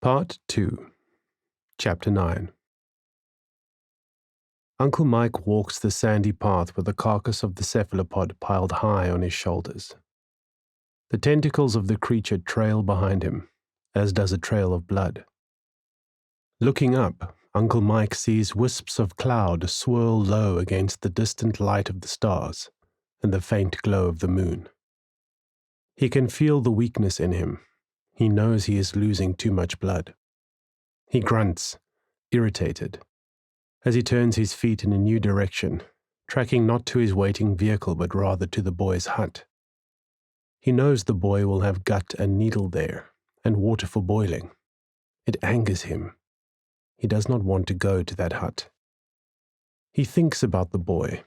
Part 2, Chapter 9. Uncle Mike walks the sandy path with the carcass of the cephalopod piled high on his shoulders. The tentacles of the creature trail behind him, as does a trail of blood. Looking up, Uncle Mike sees wisps of cloud swirl low against the distant light of the stars and the faint glow of the moon. He can feel the weakness in him. He knows he is losing too much blood. He grunts, irritated, as he turns his feet in a new direction, tracking not to his waiting vehicle but rather to the boy's hut. He knows the boy will have gut and needle there, and water for boiling. It angers him. He does not want to go to that hut. He thinks about the boy,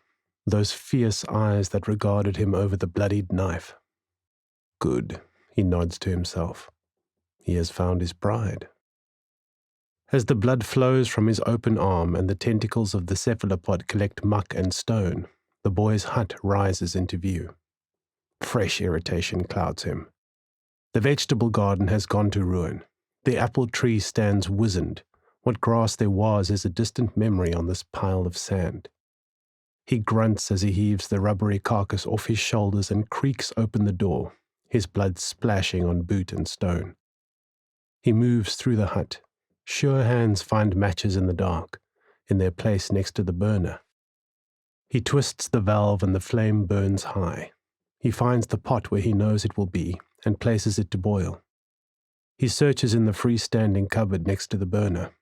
those fierce eyes that regarded him over the bloodied knife. Good, he nods to himself. He has found his bride. As the blood flows from his open arm and the tentacles of the cephalopod collect muck and stone, the boy's hut rises into view. Fresh irritation clouds him. The vegetable garden has gone to ruin. The apple tree stands wizened. What grass there was is a distant memory on this pile of sand. He grunts as he heaves the rubbery carcass off his shoulders and creaks open the door, his blood splashing on boot and stone. He moves through the hut. Sure hands find matches in the dark, in their place next to the burner. He twists the valve and the flame burns high. He finds the pot where he knows it will be and places it to boil. He searches in the freestanding cupboard next to the burner.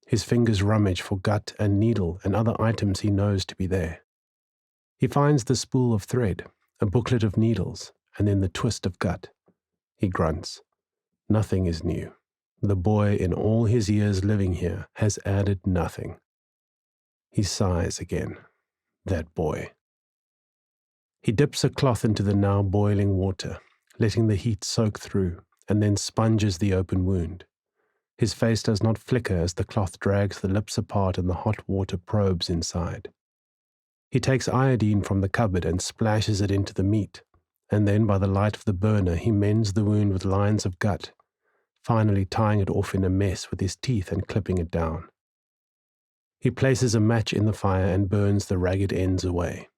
His fingers rummage for gut and needle and other items he knows to be there. He finds the spool of thread, a booklet of needles, and then the twist of gut. He grunts. Nothing is new. The boy, in all his years living here, has added nothing. He sighs again. That boy. He dips a cloth into the now boiling water, letting the heat soak through, and then sponges the open wound. His face does not flicker as the cloth drags the lips apart and the hot water probes inside. He takes iodine from the cupboard and splashes it into the meat, and then by the light of the burner he mends the wound with lines of gut, finally tying it off in a mess with his teeth and clipping it down. He places a match in the fire and burns the ragged ends away.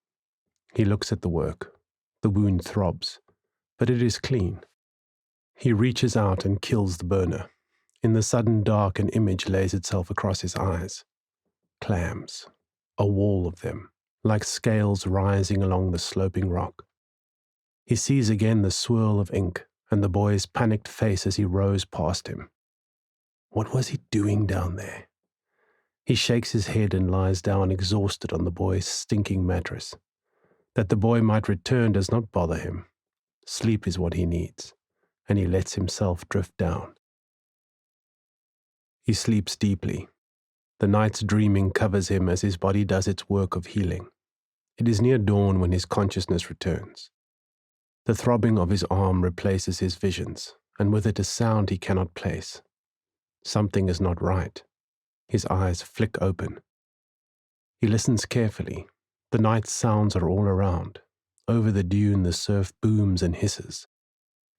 He looks at the work. The wound throbs, but it is clean. He reaches out and kills the burner. In the sudden dark, an image lays itself across his eyes. Clams. A wall of them, like scales rising along the sloping rock. He sees again the swirl of ink, and the boy's panicked face as he rows past him. What was he doing down there? He shakes his head and lies down exhausted on the boy's stinking mattress. That the boy might return does not bother him. Sleep is what he needs, and he lets himself drift down. He sleeps deeply. The night's dreaming covers him as his body does its work of healing. It is near dawn when his consciousness returns. The throbbing of his arm replaces his visions, and with it a sound he cannot place. Something is not right. His eyes flick open. He listens carefully. The night's sounds are all around. Over the dune the surf booms and hisses,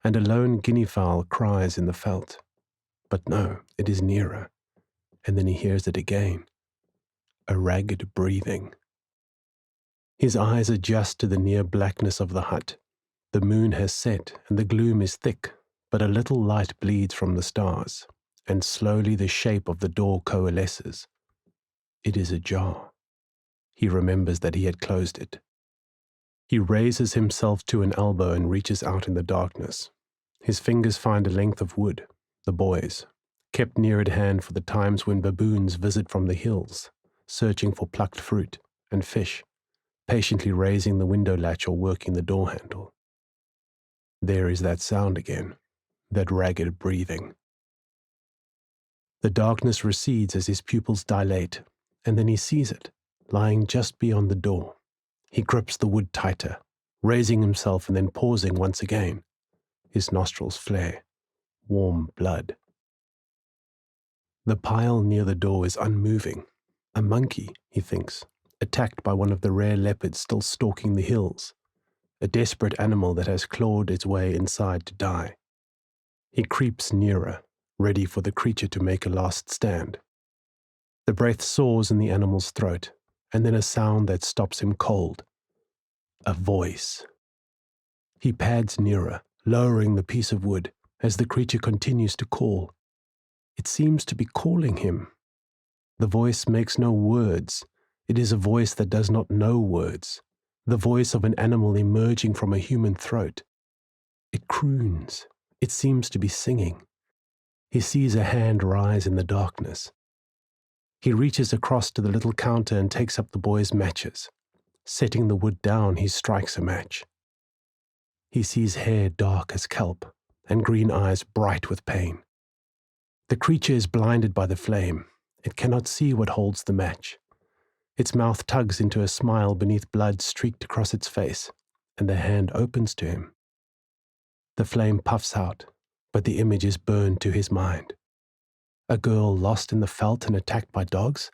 and a lone guinea fowl cries in the veldt. But no, it is nearer, and then he hears it again. A ragged breathing. His eyes adjust to the near blackness of the hut. The moon has set, and the gloom is thick, but a little light bleeds from the stars, and slowly the shape of the door coalesces. It is ajar. He remembers that he had closed it. He raises himself to an elbow and reaches out in the darkness. His fingers find a length of wood, the boy's, kept near at hand for the times when baboons visit from the hills, searching for plucked fruit and fish, patiently raising the window latch or working the door handle. There is that sound again, that ragged breathing. The darkness recedes as his pupils dilate, and then he sees it, lying just beyond the door. He grips the wood tighter, raising himself and then pausing once again. His nostrils flare. Warm blood. The pile near the door is unmoving. A monkey, he thinks, attacked by one of the rare leopards still stalking the hills. A desperate animal that has clawed its way inside to die. He creeps nearer, ready for the creature to make a last stand. The breath soars in the animal's throat, and then a sound that stops him cold. A voice. He pads nearer, lowering the piece of wood, as the creature continues to call. It seems to be calling him. The voice makes no words. It is a voice that does not know words. The voice of an animal emerging from a human throat. It croons. It seems to be singing. He sees a hand rise in the darkness. He reaches across to the little counter and takes up the boy's matches. Setting the wood down, he strikes a match. He sees hair dark as kelp and green eyes bright with pain. The creature is blinded by the flame. It cannot see what holds the match. Its mouth tugs into a smile beneath blood streaked across its face, and the hand opens to him. The flame puffs out, but the image is burned to his mind. A girl lost in the veldt and attacked by dogs?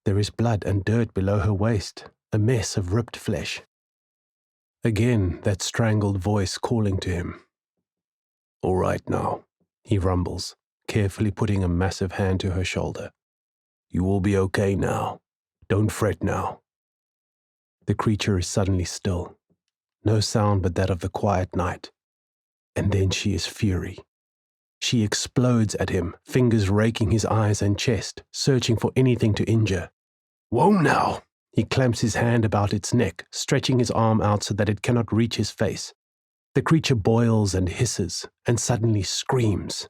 There is blood and dirt below her waist, a mess of ripped flesh. Again, that strangled voice calling to him. "All right now," he rumbles, carefully putting a massive hand to her shoulder. "You will be okay now. Don't fret now." The creature is suddenly still. No sound but that of the quiet night. And then she is fury. She explodes at him, fingers raking his eyes and chest, searching for anything to injure. "Whoa now!" He clamps his hand about its neck, stretching his arm out so that it cannot reach his face. The creature boils and hisses, and suddenly screams.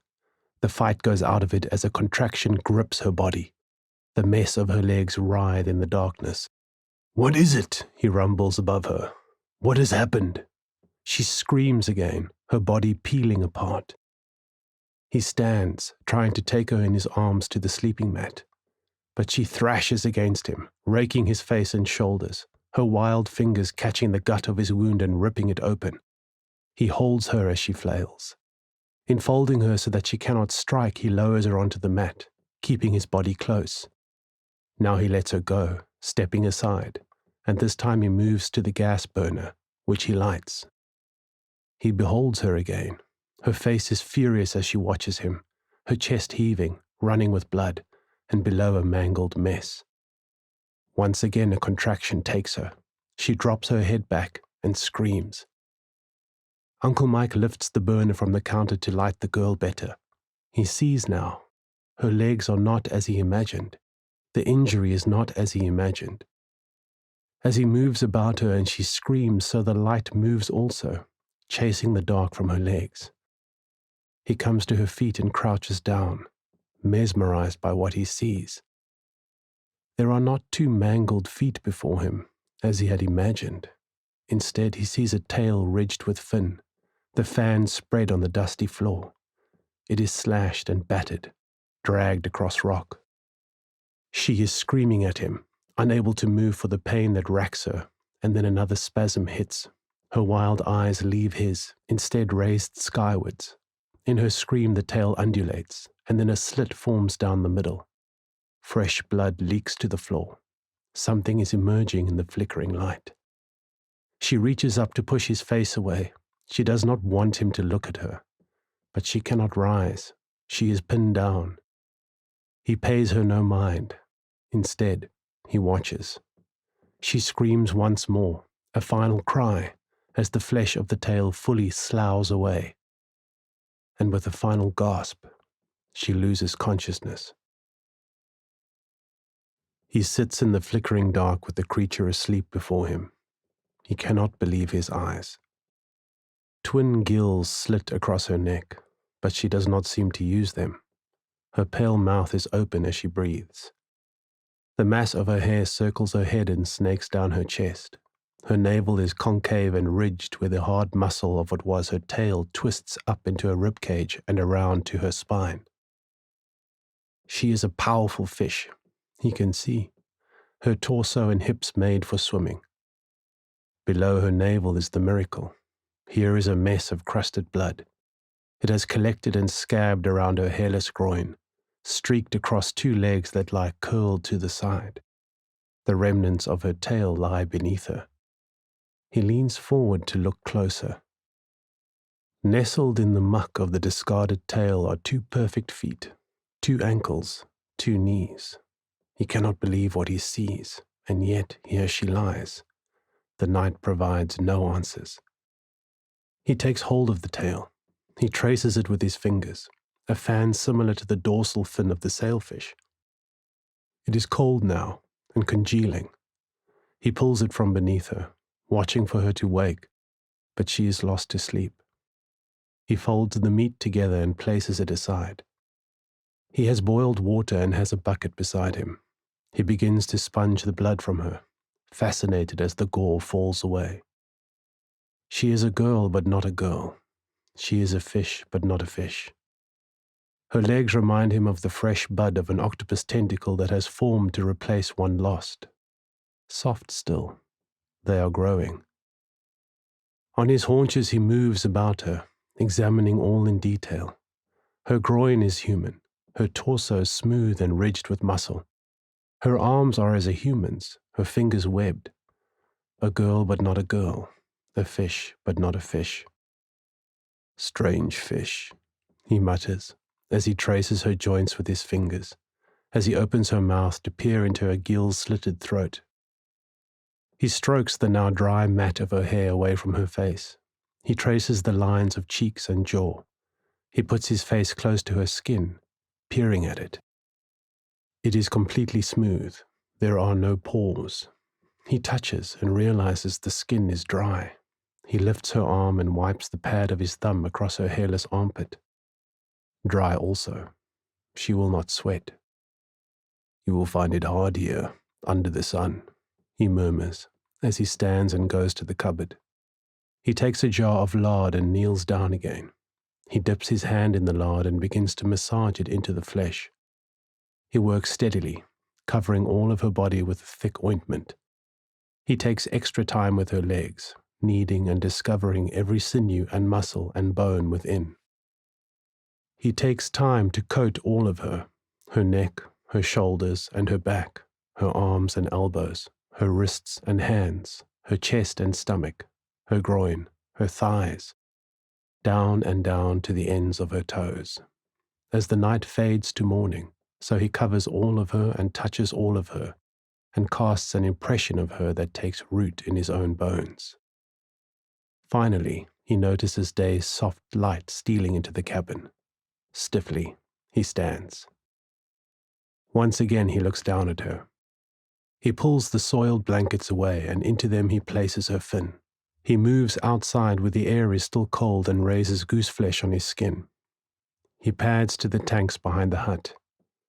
The fight goes out of it as a contraction grips her body. The mess of her legs writhe in the darkness. "What is it?" he rumbles above her. "What has happened?" She screams again, her body peeling apart. He stands, trying to take her in his arms to the sleeping mat. But she thrashes against him, raking his face and shoulders, her wild fingers catching the gut of his wound and ripping it open. He holds her as she flails. Enfolding her so that she cannot strike, he lowers her onto the mat, keeping his body close. Now he lets her go, stepping aside, and this time he moves to the gas burner, which he lights. He beholds her again. Her face is furious as she watches him, her chest heaving, running with blood, and below a mangled mess. Once again a contraction takes her. She drops her head back and screams. Uncle Mike lifts the burner from the counter to light the girl better. He sees now. Her legs are not as he imagined. The injury is not as he imagined. As he moves about her and she screams, so the light moves also, chasing the dark from her legs. He comes to her feet and crouches down, mesmerized by what he sees. There are not two mangled feet before him, as he had imagined. Instead, he sees a tail ridged with fin, the fan spread on the dusty floor. It is slashed and battered, dragged across rock. She is screaming at him, unable to move for the pain that racks her, and then another spasm hits. Her wild eyes leave his, instead raised skywards. In her scream, the tail undulates, and then a slit forms down the middle. Fresh blood leaks to the floor. Something is emerging in the flickering light. She reaches up to push his face away. She does not want him to look at her. But she cannot rise. She is pinned down. He pays her no mind. Instead, he watches. She screams once more, a final cry, as the flesh of the tail fully sloughs away. And with a final gasp, she loses consciousness. He sits in the flickering dark with the creature asleep before him. He cannot believe his eyes. Twin gills slit across her neck, but she does not seem to use them. Her pale mouth is open as she breathes. The mass of her hair circles her head and snakes down her chest. Her navel is concave and ridged where the hard muscle of what was her tail twists up into her ribcage and around to her spine. She is a powerful fish, he can see, her torso and hips made for swimming. Below her navel is the miracle. Here is a mess of crusted blood. It has collected and scabbed around her hairless groin, streaked across two legs that lie curled to the side. The remnants of her tail lie beneath her. He leans forward to look closer. Nestled in the muck of the discarded tail are 2 perfect feet, 2 ankles, 2 knees. He cannot believe what he sees, and yet here she lies. The night provides no answers. He takes hold of the tail. He traces it with his fingers, a fan similar to the dorsal fin of the sailfish. It is cold now and congealing. He pulls it from beneath her, watching for her to wake, but she is lost to sleep. He folds the meat together and places it aside. He has boiled water and has a bucket beside him. He begins to sponge the blood from her, fascinated as the gore falls away. She is a girl, but not a girl. She is a fish, but not a fish. Her legs remind him of the fresh bud of an octopus tentacle that has formed to replace one lost. Soft still, they are growing. On his haunches he moves about her, examining all in detail. Her groin is human, her torso smooth and ridged with muscle. Her arms are as a human's, her fingers webbed. A girl but not a girl, a fish but not a fish. Strange fish, he mutters, as he traces her joints with his fingers, as he opens her mouth to peer into her gill-slitted throat. He strokes the now dry mat of her hair away from her face. He traces the lines of cheeks and jaw. He puts his face close to her skin, peering at it. It is completely smooth. There are no pores. He touches and realizes the skin is dry. He lifts her arm and wipes the pad of his thumb across her hairless armpit. Dry also. She will not sweat. You will find it hard here, under the sun, he murmurs, as he stands and goes to the cupboard. He takes a jar of lard and kneels down again. He dips his hand in the lard and begins to massage it into the flesh. He works steadily, covering all of her body with a thick ointment. He takes extra time with her legs, kneading and discovering every sinew and muscle and bone within. He takes time to coat all of her neck, her shoulders and her back, her arms and elbows, her wrists and hands, her chest and stomach, her groin, her thighs, down and down to the ends of her toes. As the night fades to morning, so he covers all of her and touches all of her, and casts an impression of her that takes root in his own bones. Finally, he notices Day's soft light stealing into the cabin. Stiffly, he stands. Once again he looks down at her. He pulls the soiled blankets away, and into them he places her fin. He moves outside where the air is still cold and raises goose flesh on his skin. He pads to the tanks behind the hut.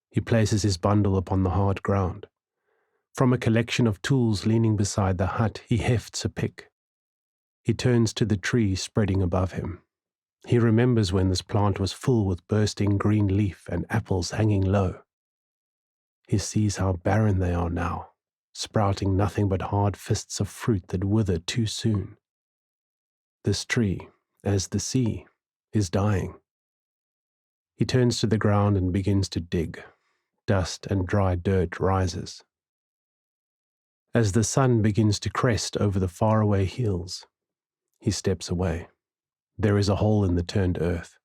He places his bundle upon the hard ground. From a collection of tools leaning beside the hut, he hefts a pick. He turns to the tree spreading above him. He remembers when this plant was full with bursting green leaf and apples hanging low. He sees how barren they are now, sprouting nothing but hard fists of fruit that wither too soon. This tree, as the sea, is dying. He turns to the ground and begins to dig. Dust and dry dirt rises. As the sun begins to crest over the faraway hills, he steps away. There is a hole in the turned earth.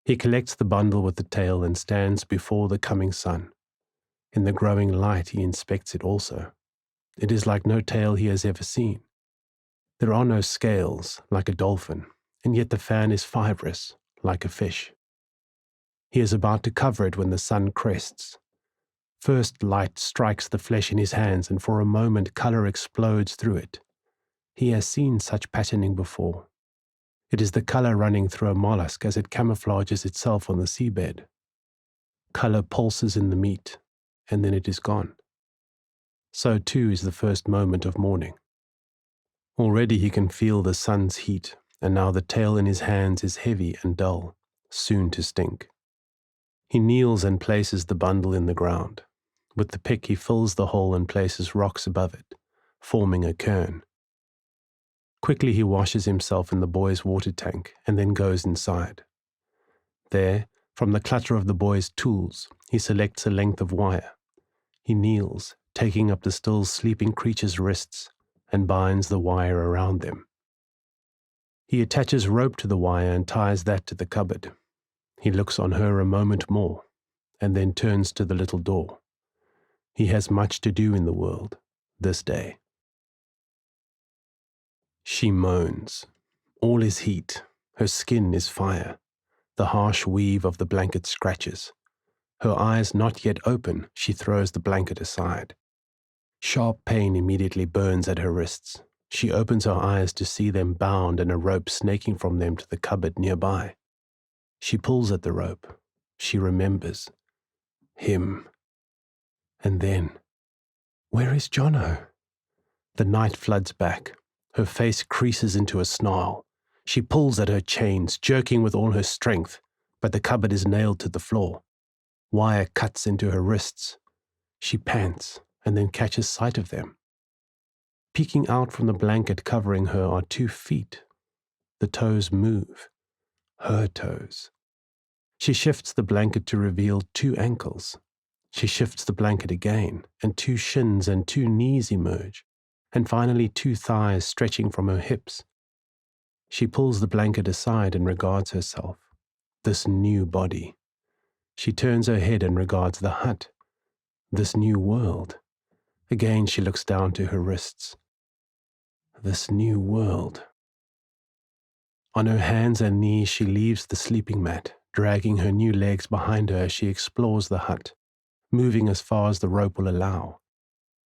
He collects the bundle with the tail and stands before the coming sun. In the growing light he inspects it also. It is like no tail he has ever seen. There are no scales, like a dolphin, and yet the fan is fibrous, like a fish. He is about to cover it when the sun crests. First light strikes the flesh in his hands, and for a moment color explodes through it. He has seen such patterning before. It is the color running through a mollusk as it camouflages itself on the seabed. Color pulses in the meat, and then it is gone. So too is the first moment of morning. Already he can feel the sun's heat, and now the tail in his hands is heavy and dull, soon to stink. He kneels and places the bundle in the ground. With the pick he fills the hole and places rocks above it, forming a cairn. Quickly he washes himself in the boy's water tank and then goes inside. There, from the clutter of the boy's tools, he selects a length of wire. He kneels, taking up the still sleeping creature's wrists, and binds the wire around them. He attaches rope to the wire and ties that to the cupboard. He looks on her a moment more, and then turns to the little door. He has much to do in the world, this day. She moans. All is heat. Her skin is fire. The harsh weave of the blanket scratches. Her eyes not yet open, she throws the blanket aside. Sharp pain immediately burns at her wrists. She opens her eyes to see them bound and a rope snaking from them to the cupboard nearby. She pulls at the rope. She remembers. Him. And then, where is Jono? The night floods back. Her face creases into a snarl. She pulls at her chains, jerking with all her strength, but the cupboard is nailed to the floor. Wire cuts into her wrists. She pants and then catches sight of them. Peeking out from the blanket covering her are 2 feet. The toes move. Her toes. She shifts the blanket to reveal 2 ankles. She shifts the blanket again, and 2 shins and 2 knees emerge, and finally 2 thighs stretching from her hips. She pulls the blanket aside and regards herself. This new body. She turns her head and regards the hut. This new world. Again she looks down to her wrists. This new world. On her hands and knees she leaves the sleeping mat, dragging her new legs behind her as she explores the hut, moving as far as the rope will allow.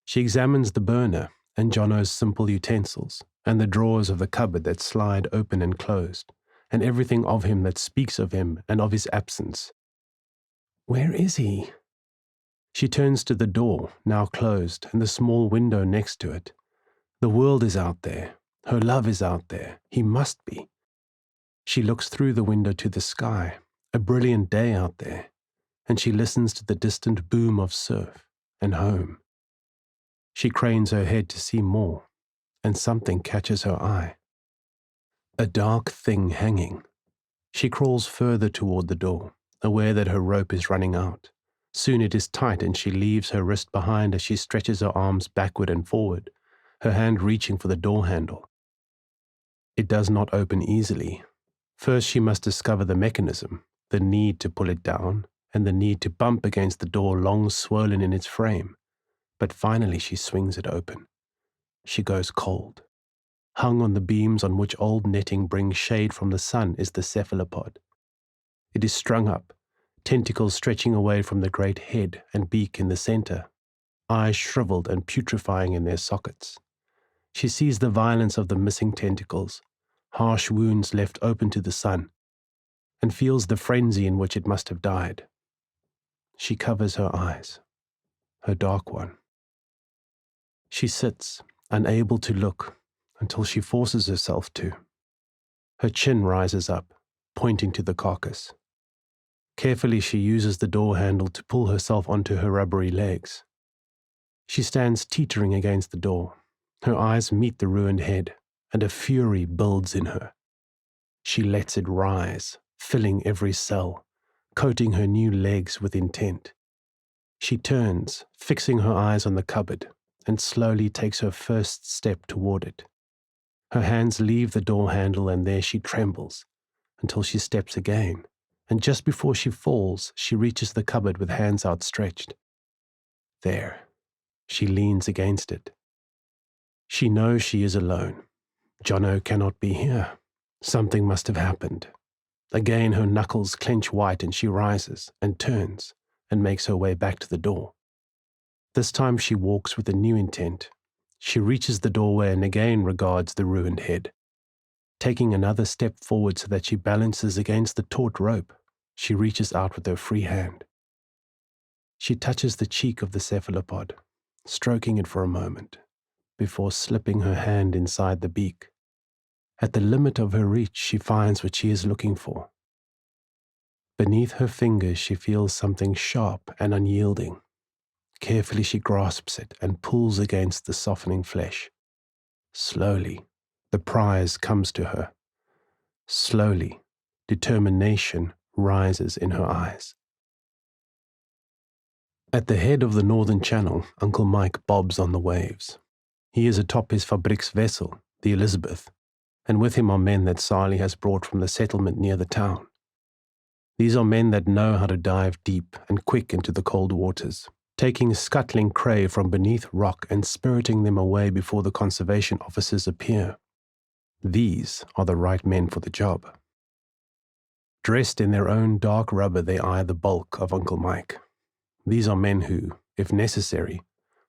She examines the burner and Jono's simple utensils, and the drawers of the cupboard that slide open and closed, and everything of him that speaks of him and of his absence. Where is he? She turns to the door, now closed, and the small window next to it. The world is out there. Her love is out there. He must be. She looks through the window to the sky, a brilliant day out there, and she listens to the distant boom of surf and home. She cranes her head to see more, and something catches her eye. A dark thing hanging. She crawls further toward the door, aware that her rope is running out. Soon it is tight and she leaves her wrist behind as she stretches her arms backward and forward, her hand reaching for the door handle. It does not open easily. First she must discover the mechanism, the need to pull it down, and the need to bump against the door long swollen in its frame. But finally she swings it open. She goes cold. Hung on the beams on which old netting brings shade from the sun is the cephalopod. It is strung up, tentacles stretching away from the great head and beak in the center, eyes shriveled and putrefying in their sockets. She sees the violence of the missing tentacles, harsh wounds left open to the sun, and feels the frenzy in which it must have died. She covers her eyes, her dark one. She sits, unable to look, until she forces herself to. Her chin rises up, pointing to the carcass. Carefully she uses the door handle to pull herself onto her rubbery legs. She stands teetering against the door. Her eyes meet the ruined head, and a fury builds in her. She lets it rise, filling every cell, coating her new legs with intent. She turns, fixing her eyes on the cupboard, and slowly takes her first step toward it. Her hands leave the door handle and there she trembles, until she steps again, and just before she falls, she reaches the cupboard with hands outstretched. There, she leans against it. She knows she is alone. Jono cannot be here. Something must have happened. Again her knuckles clench white and she rises and turns and makes her way back to the door. This time she walks with a new intent. She reaches the doorway and again regards the ruined head. Taking another step forward so that she balances against the taut rope, she reaches out with her free hand. She touches the cheek of the cephalopod, stroking it for a moment, before slipping her hand inside the beak. At the limit of her reach, she finds what she is looking for. Beneath her fingers, she feels something sharp and unyielding. Carefully, she grasps it and pulls against the softening flesh. Slowly, the prize comes to her. Slowly, determination rises in her eyes. At the head of the northern channel, Uncle Mike bobs on the waves. He is atop his fabrieks vessel, the Elizabeth. and with him are men that Sali has brought from the settlement near the town. These are men that know how to dive deep and quick into the cold waters, taking scuttling prey from beneath rock and spiriting them away before the conservation officers appear. These are the right men for the job. Dressed in their own dark rubber, they eye the bulk of Uncle Mike. These are men who, if necessary,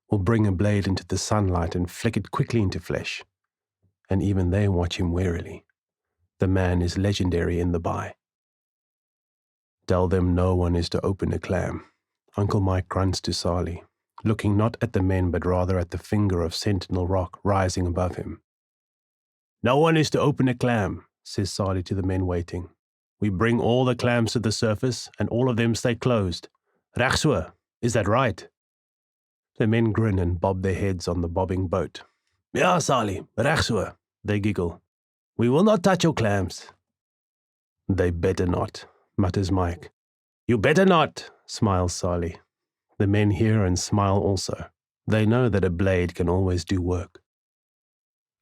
will bring a blade into the sunlight and flick it quickly into flesh. And even they watch him warily. The man is legendary in the Bai. Tell them no one is to open a clam. Uncle Mike grunts to Sali, looking not at the men but rather at the finger of sentinel rock rising above him. No one is to open a clam, says Sali to the men waiting. We bring all the clams to the surface and all of them stay closed. Regswe, is that right? The men grin and bob their heads on the bobbing boat. Ja, Sali, regswe, they giggle. We will not touch your clams. They better not, mutters Mike. You better not, smiles Sali. The men hear and smile also. They know that a blade can always do work.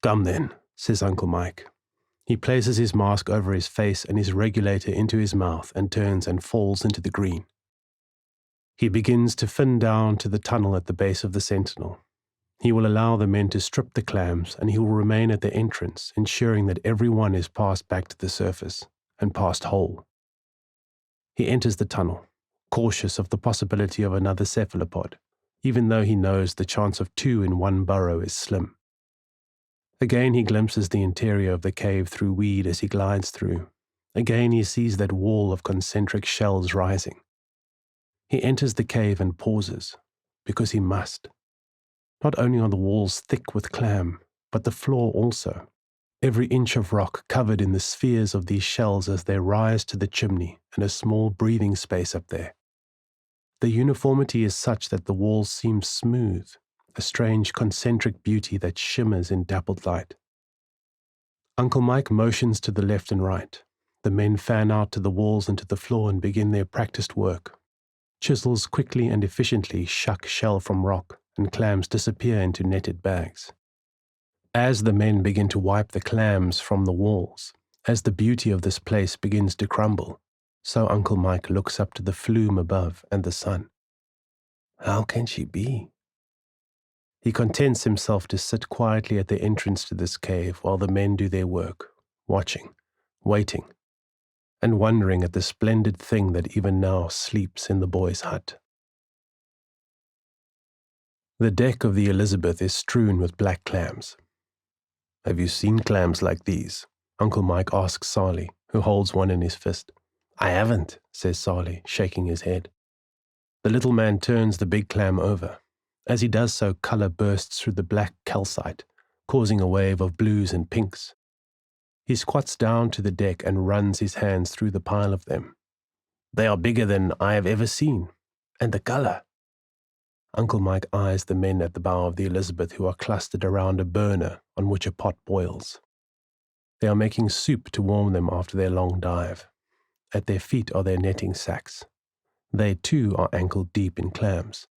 Come then, says Uncle Mike. He places his mask over his face and his regulator into his mouth and turns and falls into the green. He begins to fin down to the tunnel at the base of the sentinel. He will allow the men to strip the clams and he will remain at the entrance, ensuring that every one is passed back to the surface and passed whole. He enters the tunnel, cautious of the possibility of another cephalopod, even though he knows the chance of 2 in one burrow is slim. Again he glimpses the interior of the cave through weed as he glides through. Again he sees that wall of concentric shells rising. He enters the cave and pauses, because he must. Not only are the walls thick with clam, but the floor also. Every inch of rock covered in the spheres of these shells as they rise to the chimney and a small breathing space up there. The uniformity is such that the walls seem smooth, a strange concentric beauty that shimmers in dappled light. Uncle Mike motions to the left and right. The men fan out to the walls and to the floor and begin their practiced work. Chisels quickly and efficiently shuck shell from rock, and clams disappear into netted bags. As the men begin to wipe the clams from the walls, as the beauty of this place begins to crumble, so Uncle Mike looks up to the flume above and the sun. How can she be? He contents himself to sit quietly at the entrance to this cave while the men do their work, watching, waiting, and wondering at the splendid thing that even now sleeps in the boy's hut. The deck of the Elizabeth is strewn with black clams. Have you seen clams like these? Uncle Mike asks Sali, who holds one in his fist. I haven't, says Sali, shaking his head. The little man turns the big clam over. As he does so, color bursts through the black calcite, causing a wave of blues and pinks. He squats down to the deck and runs his hands through the pile of them. They are bigger than I have ever seen. And the color. Uncle Mike eyes the men at the bow of the Elizabeth who are clustered around a burner on which a pot boils. They are making soup to warm them after their long dive. At their feet are their netting sacks. They too are ankle deep in clams.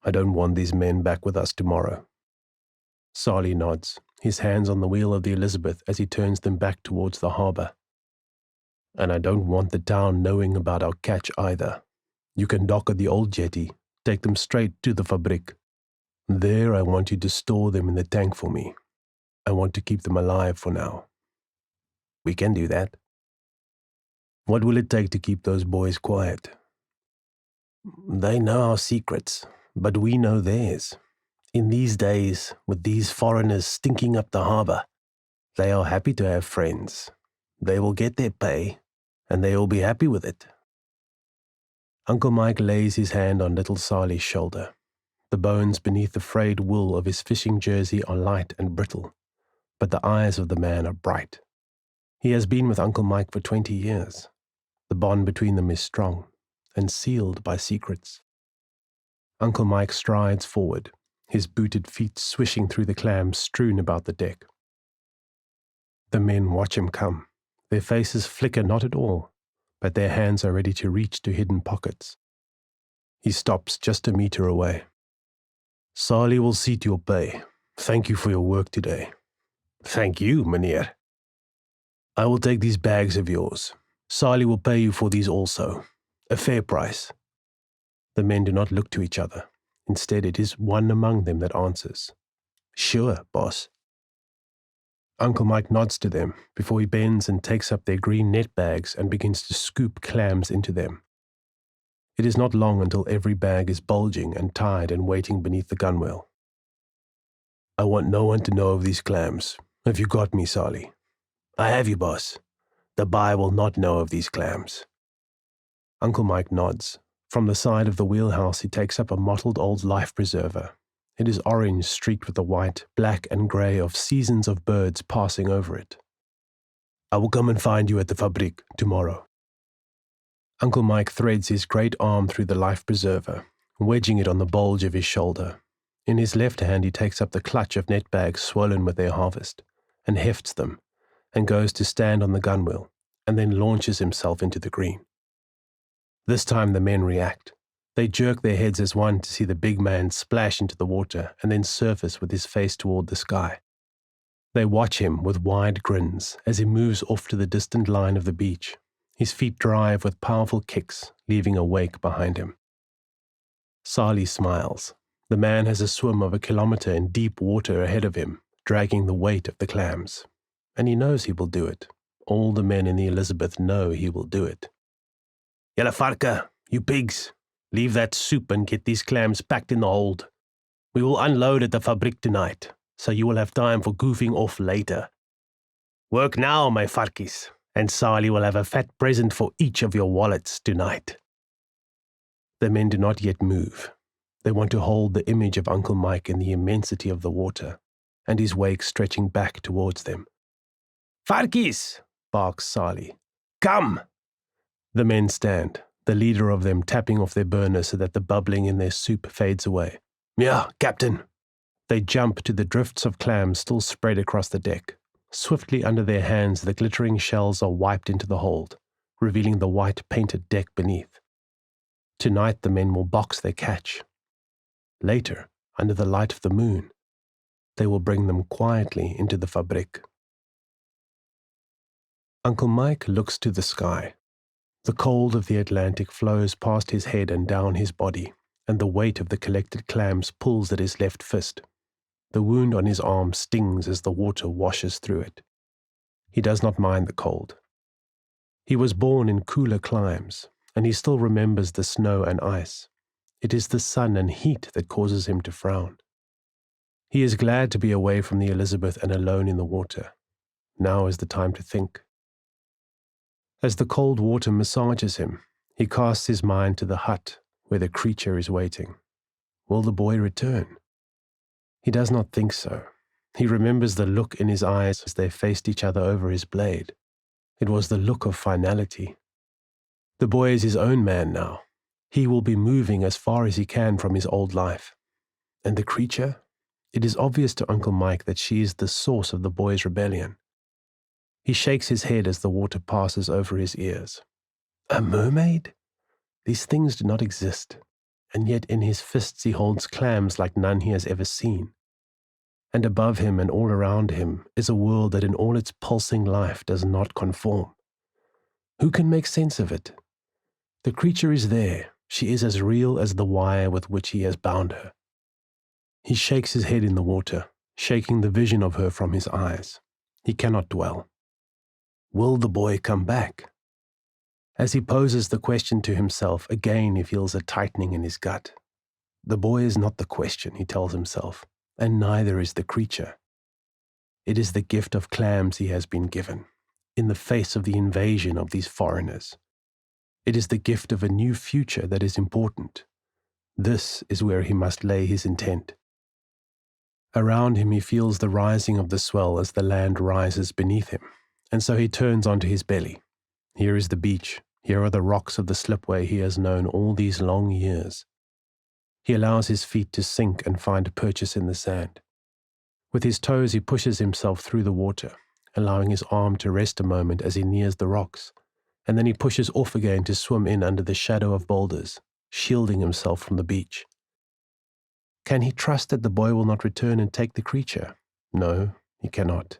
I don't want these men back with us tomorrow. Sali nods, his hands on the wheel of the Elizabeth as he turns them back towards the harbour. And I don't want the town knowing about our catch either. You can dock at the old jetty, take them straight to the fabriek. There I want you to store them in the tank for me. I want to keep them alive for now. We can do that. What will it take to keep those boys quiet? They know our secrets, but we know theirs. In these days, with these foreigners stinking up the harbour, they are happy to have friends. They will get their pay, and they will be happy with it. Uncle Mike lays his hand on little Sali's shoulder. The bones beneath the frayed wool of his fishing jersey are light and brittle, but the eyes of the man are bright. He has been with Uncle Mike for 20 years. The bond between them is strong and sealed by secrets. Uncle Mike strides forward, his booted feet swishing through the clams strewn about the deck. The men watch him come. Their faces flicker not at all, but their hands are ready to reach to hidden pockets. He stops just a meter away. Sali will see to your pay. Thank you for your work today. Thank you, meneer. I will take these bags of yours. Sally will pay you for these also. A fair price. The men do not look to each other. Instead, it is one among them that answers. Sure, boss. Uncle Mike nods to them before he bends and takes up their green net bags and begins to scoop clams into them. It is not long until every bag is bulging and tied and waiting beneath the gunwale. I want no one to know of these clams. Have you got me, Sally? I have you, boss. The buyer will not know of these clams. Uncle Mike nods. From the side of the wheelhouse he takes up a mottled old life preserver. It is orange streaked with the white, black and grey of seasons of birds passing over it. I will come and find you at the fabriek tomorrow. Uncle Mike threads his great arm through the life preserver, wedging it on the bulge of his shoulder. In his left hand he takes up the clutch of net bags swollen with their harvest, and hefts them, and goes to stand on the gunwale, and then launches himself into the green. This time the men react. They jerk their heads as one to see the big man splash into the water and then surface with his face toward the sky. They watch him with wide grins as he moves off to the distant line of the beach. His feet drive with powerful kicks, leaving a wake behind him. Sally smiles. The man has a swim of 1 kilometer in deep water ahead of him, dragging the weight of the clams. And he knows he will do it. All the men in the Elizabeth know he will do it. Julle varke, you pigs, leave that soup and get these clams packed in the hold. We will unload at the fabriek tonight, so you will have time for goofing off later. Work now, my varkies, and Sally will have a fat present for each of your wallets tonight. The men do not yet move. They want to hold the image of Uncle Mike in the immensity of the water, and his wake stretching back towards them. Varkies, barks Sally. Come! The men stand, the leader of them tapping off their burners so that the bubbling in their soup fades away. Yeah, Captain. They jump to the drifts of clams still spread across the deck. Swiftly under their hands, the glittering shells are wiped into the hold, revealing the white painted deck beneath. Tonight the men will box their catch. Later, under the light of the moon, they will bring them quietly into the fabriek. Uncle Mike looks to the sky. The cold of the Atlantic flows past his head and down his body, and the weight of the collected clams pulls at his left fist. The wound on his arm stings as the water washes through it. He does not mind the cold. He was born in cooler climes, and he still remembers the snow and ice. It is the sun and heat that causes him to frown. He is glad to be away from the Elizabeth and alone in the water. Now is the time to think. As the cold water massages him, he casts his mind to the hut where the creature is waiting. Will the boy return? He does not think so. He remembers the look in his eyes as they faced each other over his blade. It was the look of finality. The boy is his own man now. He will be moving as far as he can from his old life. And the creature? It is obvious to Uncle Mike that she is the source of the boy's rebellion. He shakes his head as the water passes over his ears. A mermaid? These things do not exist, and yet in his fists he holds clams like none he has ever seen. And above him and all around him is a world that in all its pulsing life does not conform. Who can make sense of it? The creature is there. She is as real as the wire with which he has bound her. He shakes his head in the water, shaking the vision of her from his eyes. He cannot dwell. Will the boy come back? As he poses the question to himself, again he feels a tightening in his gut. The boy is not the question, he tells himself, and neither is the creature. It is the gift of clams he has been given, in the face of the invasion of these foreigners. It is the gift of a new future that is important. This is where he must lay his intent. Around him he feels the rising of the swell as the land rises beneath him, and so he turns onto his belly. Here is the beach. Here are the rocks of the slipway he has known all these long years. He allows his feet to sink and find purchase in the sand. With his toes he pushes himself through the water, allowing his arm to rest a moment as he nears the rocks, and then he pushes off again to swim in under the shadow of boulders, shielding himself from the beach. Can he trust that the boy will not return and take the creature? No, he cannot.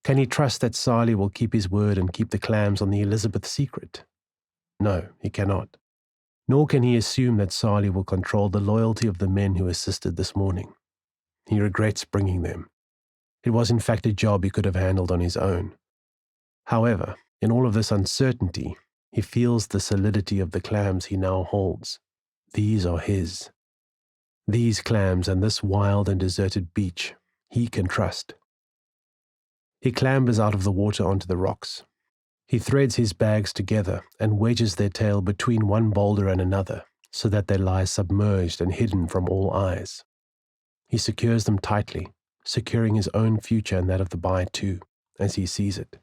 Can he trust that Sali will keep his word and keep the clams on the Elizabeth secret? No, he cannot. Nor can he assume that Sali will control the loyalty of the men who assisted this morning. He regrets bringing them. It was in fact a job he could have handled on his own. However, in all of this uncertainty, he feels the solidity of the clams he now holds. These are his. These clams and this wild and deserted beach he can trust. He clambers out of the water onto the rocks. He threads his bags together and wedges their tail between one boulder and another so that they lie submerged and hidden from all eyes. He secures them tightly, securing his own future and that of the bai too, as he sees it.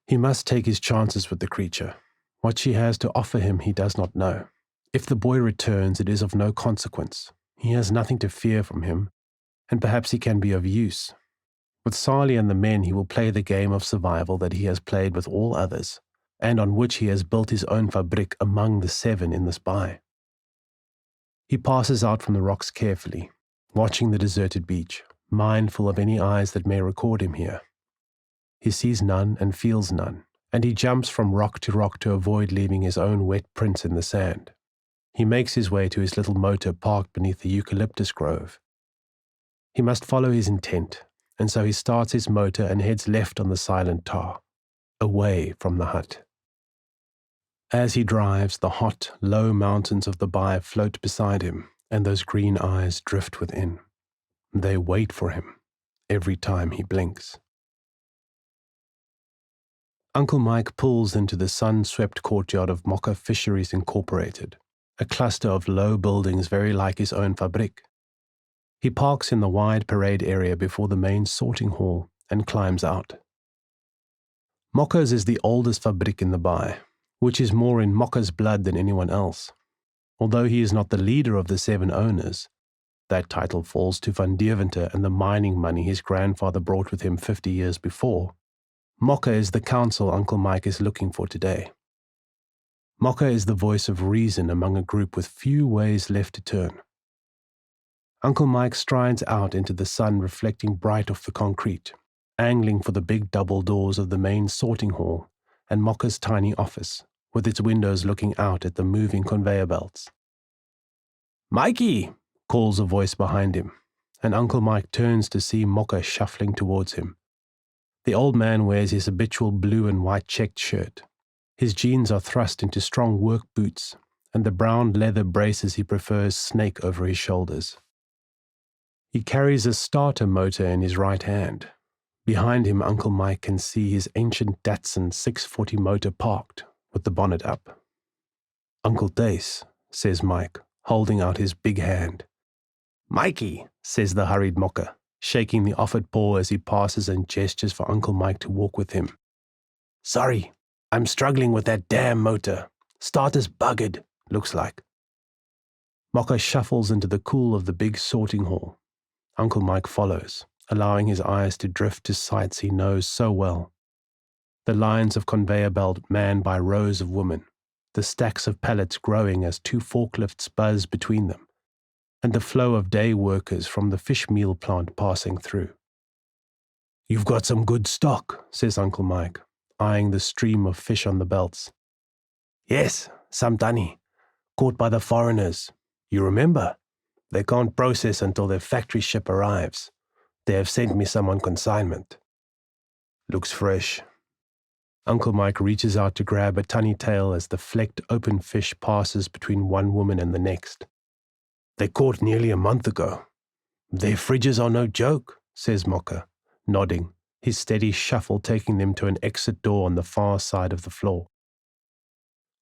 He must take his chances with the creature. What she has to offer him he does not know. If the boy returns, it is of no consequence. He has nothing to fear from him, and perhaps he can be of use. With Sali and the men, he will play the game of survival that he has played with all others, and on which he has built his own fabric among the 7 in this bai. He passes out from the rocks carefully, watching the deserted beach, mindful of any eyes that may record him here. He sees none and feels none, and he jumps from rock to avoid leaving his own wet prints in the sand. He makes his way to his little motor parked beneath the eucalyptus grove. He must follow his intent, and so he starts his motor and heads left on the silent tar, away from the hut. As he drives, the hot, low mountains of the bai float beside him, and those green eyes drift within. They wait for him every time he blinks. Uncle Mike pulls into the sun-swept courtyard of Mocha Fisheries Incorporated, a cluster of low buildings very like his own fabric. He parks in the wide parade area before the main sorting hall and climbs out. Mocha's is the oldest fabric in the bai, which is more in Mocha's blood than anyone else. Although he is not the leader of the 7 owners, that title falls to Van Deventer and the mining money his grandfather brought with him 50 years before. Mocha is the counsel Uncle Mike is looking for today. Mocha is the voice of reason among a group with few ways left to turn. Uncle Mike strides out into the sun reflecting bright off the concrete, angling for the big double doors of the main sorting hall and Mocha's tiny office, with its windows looking out at the moving conveyor belts. "Mikey!" calls a voice behind him, and Uncle Mike turns to see Mocha shuffling towards him. The old man wears his habitual blue and white checked shirt. His jeans are thrust into strong work boots, and the brown leather braces he prefers snake over his shoulders. He carries a starter motor in his right hand. Behind him, Uncle Mike can see his ancient Datsun 640 motor parked, with the bonnet up. "Uncle Dace," says Mike, holding out his big hand. "Mikey," says the hurried Mocha, shaking the offered paw as he passes and gestures for Uncle Mike to walk with him. "Sorry, I'm struggling with that damn motor. Starter's buggered, looks like." Mocha shuffles into the cool of the big sorting hall. Uncle Mike follows, allowing his eyes to drift to sights he knows so well. The lines of conveyor belt manned by rows of women, the stacks of pallets growing as 2 forklifts buzz between them, and the flow of day workers from the fish meal plant passing through. "You've got some good stock," says Uncle Mike, eyeing the stream of fish on the belts. "Yes, some tunny, caught by the foreigners. You remember? They can't process until their factory ship arrives. They have sent me some on consignment. Looks fresh." Uncle Mike reaches out to grab a tunny tail as the flecked open fish passes between one woman and the next. "They caught nearly a month ago. Their fridges are no joke," says Mocha, nodding, his steady shuffle taking them to an exit door on the far side of the floor.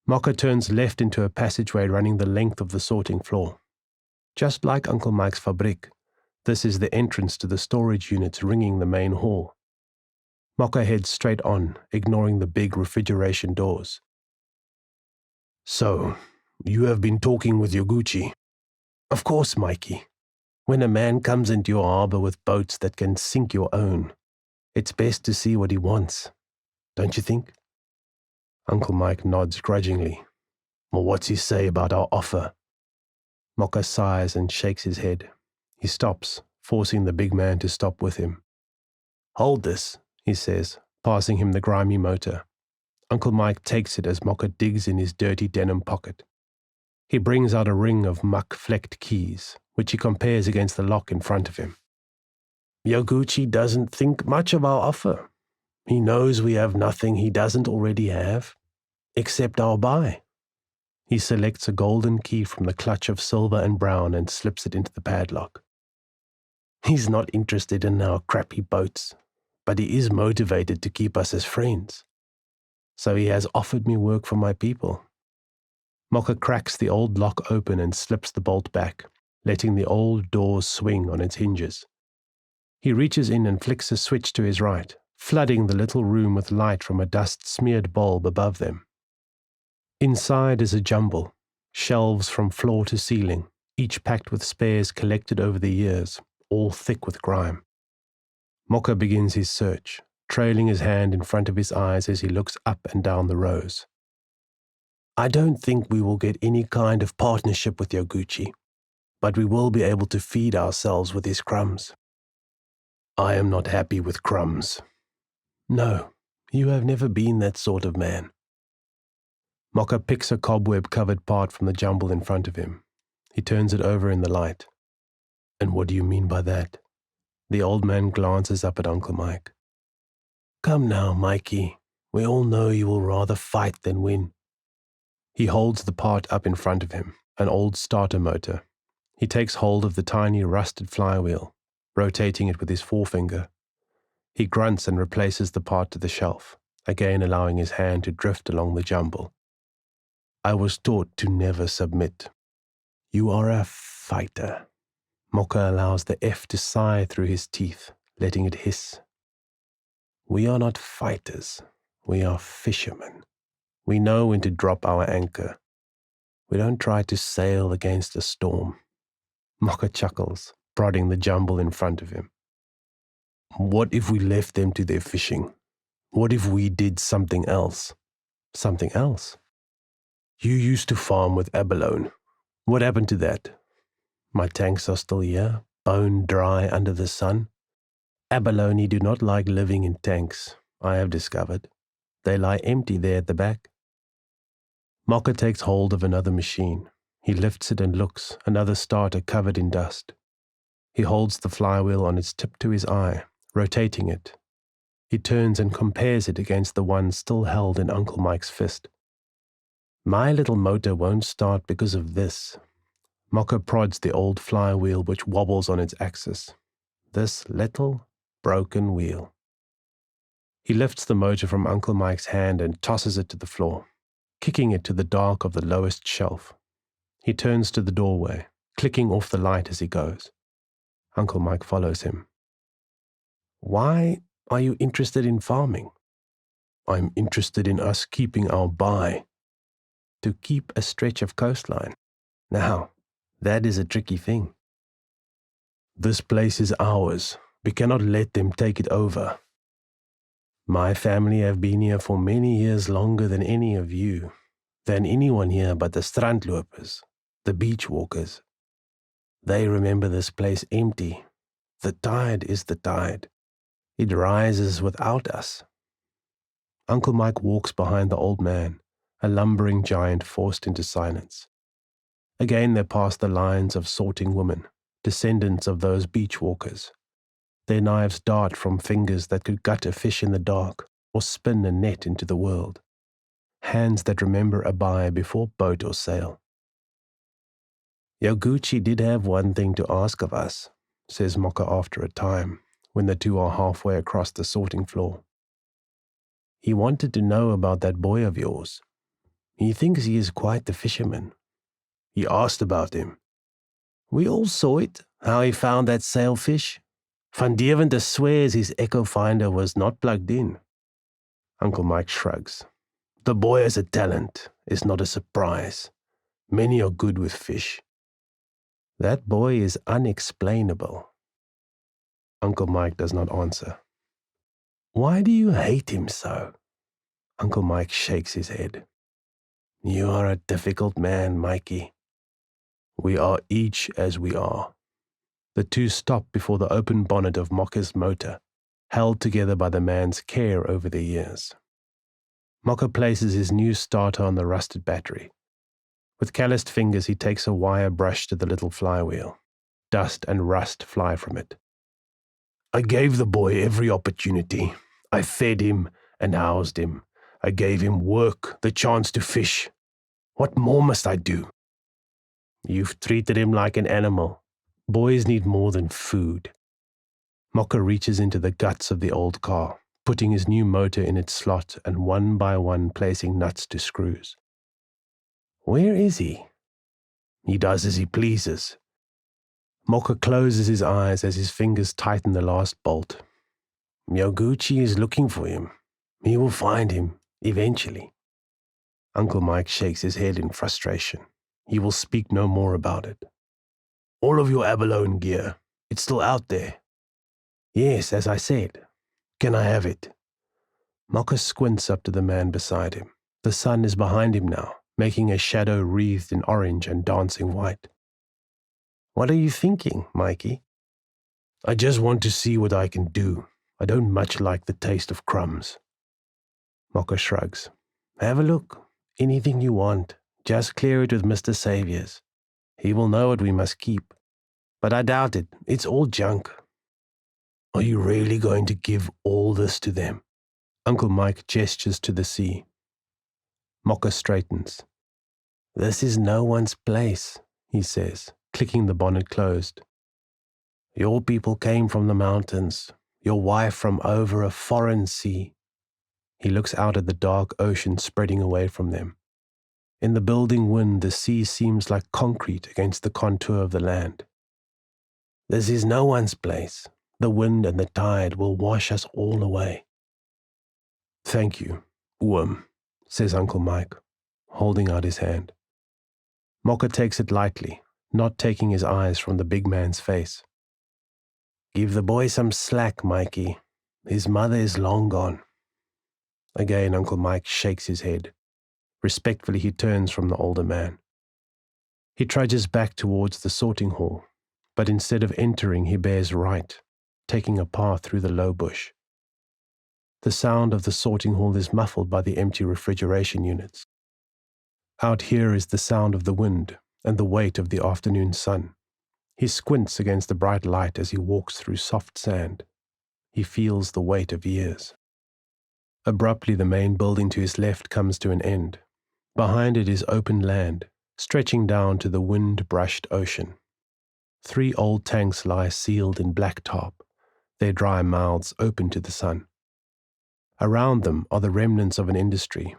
Mocha turns left into a passageway running the length of the sorting floor. Just like Uncle Mike's fabric, this is the entrance to the storage units ringing the main hall. Mocha heads straight on, ignoring the big refrigeration doors. "So, you have been talking with Yoguchi?" "Of course, Mikey. When a man comes into your harbor with boats that can sink your own, it's best to see what he wants, don't you think?" Uncle Mike nods grudgingly. "Well, what's he say about our offer?" Mocha sighs and shakes his head. He stops, forcing the big man to stop with him. "Hold this," he says, passing him the grimy motor. Uncle Mike takes it as Mocha digs in his dirty denim pocket. He brings out a ring of muck-flecked keys, which he compares against the lock in front of him. Yoguchi doesn't think much of our offer. He knows we have nothing he doesn't already have, except our buy. He selects a golden key from the clutch of silver and brown and slips it into the padlock. He's not interested in our crappy boats, but he is motivated to keep us as friends. So he has offered me work for my people. Mocha cracks the old lock open and slips the bolt back, letting the old door swing on its hinges. He reaches in and flicks a switch to his right, flooding the little room with light from a dust-smeared bulb above them. Inside is a jumble, shelves from floor to ceiling, each packed with spares collected over the years, all thick with grime. Mocha begins his search, trailing his hand in front of his eyes as he looks up and down the rows. I don't think we will get any kind of partnership with Yoguchi, but we will be able to feed ourselves with his crumbs. I am not happy with crumbs. No, you have never been that sort of man. Mocha picks a cobweb-covered part from the jumble in front of him. He turns it over in the light. And what do you mean by that? The old man glances up at Uncle Mike. Come now, Mikey. We all know you will rather fight than win. He holds the part up in front of him, an old starter motor. He takes hold of the tiny rusted flywheel, rotating it with his forefinger. He grunts and replaces the part to the shelf, again allowing his hand to drift along the jumble. I was taught to never submit. You are a fighter. Mocha allows the F to sigh through his teeth, letting it hiss. We are not fighters. We are fishermen. We know when to drop our anchor. We don't try to sail against a storm. Mocha chuckles, prodding the jumble in front of him. What if we left them to their fishing? What if we did something else? Something else? You used to farm with abalone. What happened to that? My tanks are still here, bone dry under the sun. Abalone do not like living in tanks, I have discovered. They lie empty there at the back. Mocha takes hold of another machine. He lifts it and looks, another starter covered in dust. He holds the flywheel on its tip to his eye, rotating it. He turns and compares it against the one still held in Uncle Mike's fist. My little motor won't start because of this. Mocha prods the old flywheel which wobbles on its axis. This little, broken wheel. He lifts the motor from Uncle Mike's hand and tosses it to the floor, kicking it to the dark of the lowest shelf. He turns to the doorway, clicking off the light as he goes. Uncle Mike follows him. Why are you interested in farming? I'm interested in us keeping our buy. To keep a stretch of coastline. Now, that is a tricky thing. This place is ours. We cannot let them take it over. My family have been here for many years longer than any of you, than anyone here but the strandlopers, the beach walkers. They remember this place empty. The tide is the tide. It rises without us. Uncle Mike walks behind the old man, a lumbering giant forced into silence. Again they pass the lines of sorting women, descendants of those beach walkers. Their knives dart from fingers that could gut a fish in the dark or spin a net into the world. Hands that remember a buy before boat or sail. Yoguchi did have one thing to ask of us, says Mocha after a time, when the two are halfway across the sorting floor. He wanted to know about that boy of yours. He thinks he is quite the fisherman. He asked about him. We all saw it, how he found that sailfish. Van Deventer swears his echo finder was not plugged in. Uncle Mike shrugs. The boy has a talent. It's not a surprise. Many are good with fish. That boy is unexplainable. Uncle Mike does not answer. Why do you hate him so? Uncle Mike shakes his head. You are a difficult man, Mikey. We are each as we are. The two stop before the open bonnet of Mocha's motor. held together by the man's care over the years. Mocha places his new starter on the rusted battery. With calloused fingers, he takes a wire brush to the little flywheel. Dust and rust fly from it. I gave the boy every opportunity. I fed him and housed him. I gave him work, the chance to fish. What more must I do? You've treated him like an animal. Boys need more than food. Mocha reaches into the guts of the old car, putting his new motor in its slot and one by one placing nuts to screws. Where is he? He does as he pleases. Mocha closes his eyes as his fingers tighten the last bolt. Miyoguchi is looking for him. He will find him, eventually. Uncle Mike shakes his head in frustration. He will speak no more about it. All of your abalone gear, it's still out there. Yes, as I said. Can I have it? Mocha squints up to the man beside him. The sun is behind him now, making a shadow wreathed in orange and dancing white. What are you thinking, Mikey? I just want to see what I can do. I don't much like the taste of crumbs. Mocha shrugs. Have a look. Anything you want. Just clear it with Mr. Saviours. He will know what we must keep. But I doubt it. It's all junk. Are you really going to give all this to them? Uncle Mike gestures to the sea. Mocha straightens. This is no one's place, he says, clicking the bonnet closed. Your people came from the mountains, your wife from over a foreign sea. He looks out at the dark ocean spreading away from them. In the building wind, the sea seems like concrete against the contour of the land. This is no one's place. The wind and the tide will wash us all away. Thank you, says Uncle Mike, holding out his hand. Mocha takes it lightly, not taking his eyes from the big man's face. Give the boy some slack, Mikey. His mother is long gone. Again, Uncle Mike shakes his head. Respectfully, he turns from the older man. He trudges back towards the sorting hall, but instead of entering, he bears right, taking a path through the low bush. The sound of the sorting hall is muffled by the empty refrigeration units. Out here is the sound of the wind and the weight of the afternoon sun. He squints against the bright light as he walks through soft sand. He feels the weight of years. Abruptly, the main building to his left comes to an end. Behind it is open land, stretching down to the wind-brushed ocean. 3 old tanks lie sealed in black tarp, their dry mouths open to the sun. Around them are the remnants of an industry,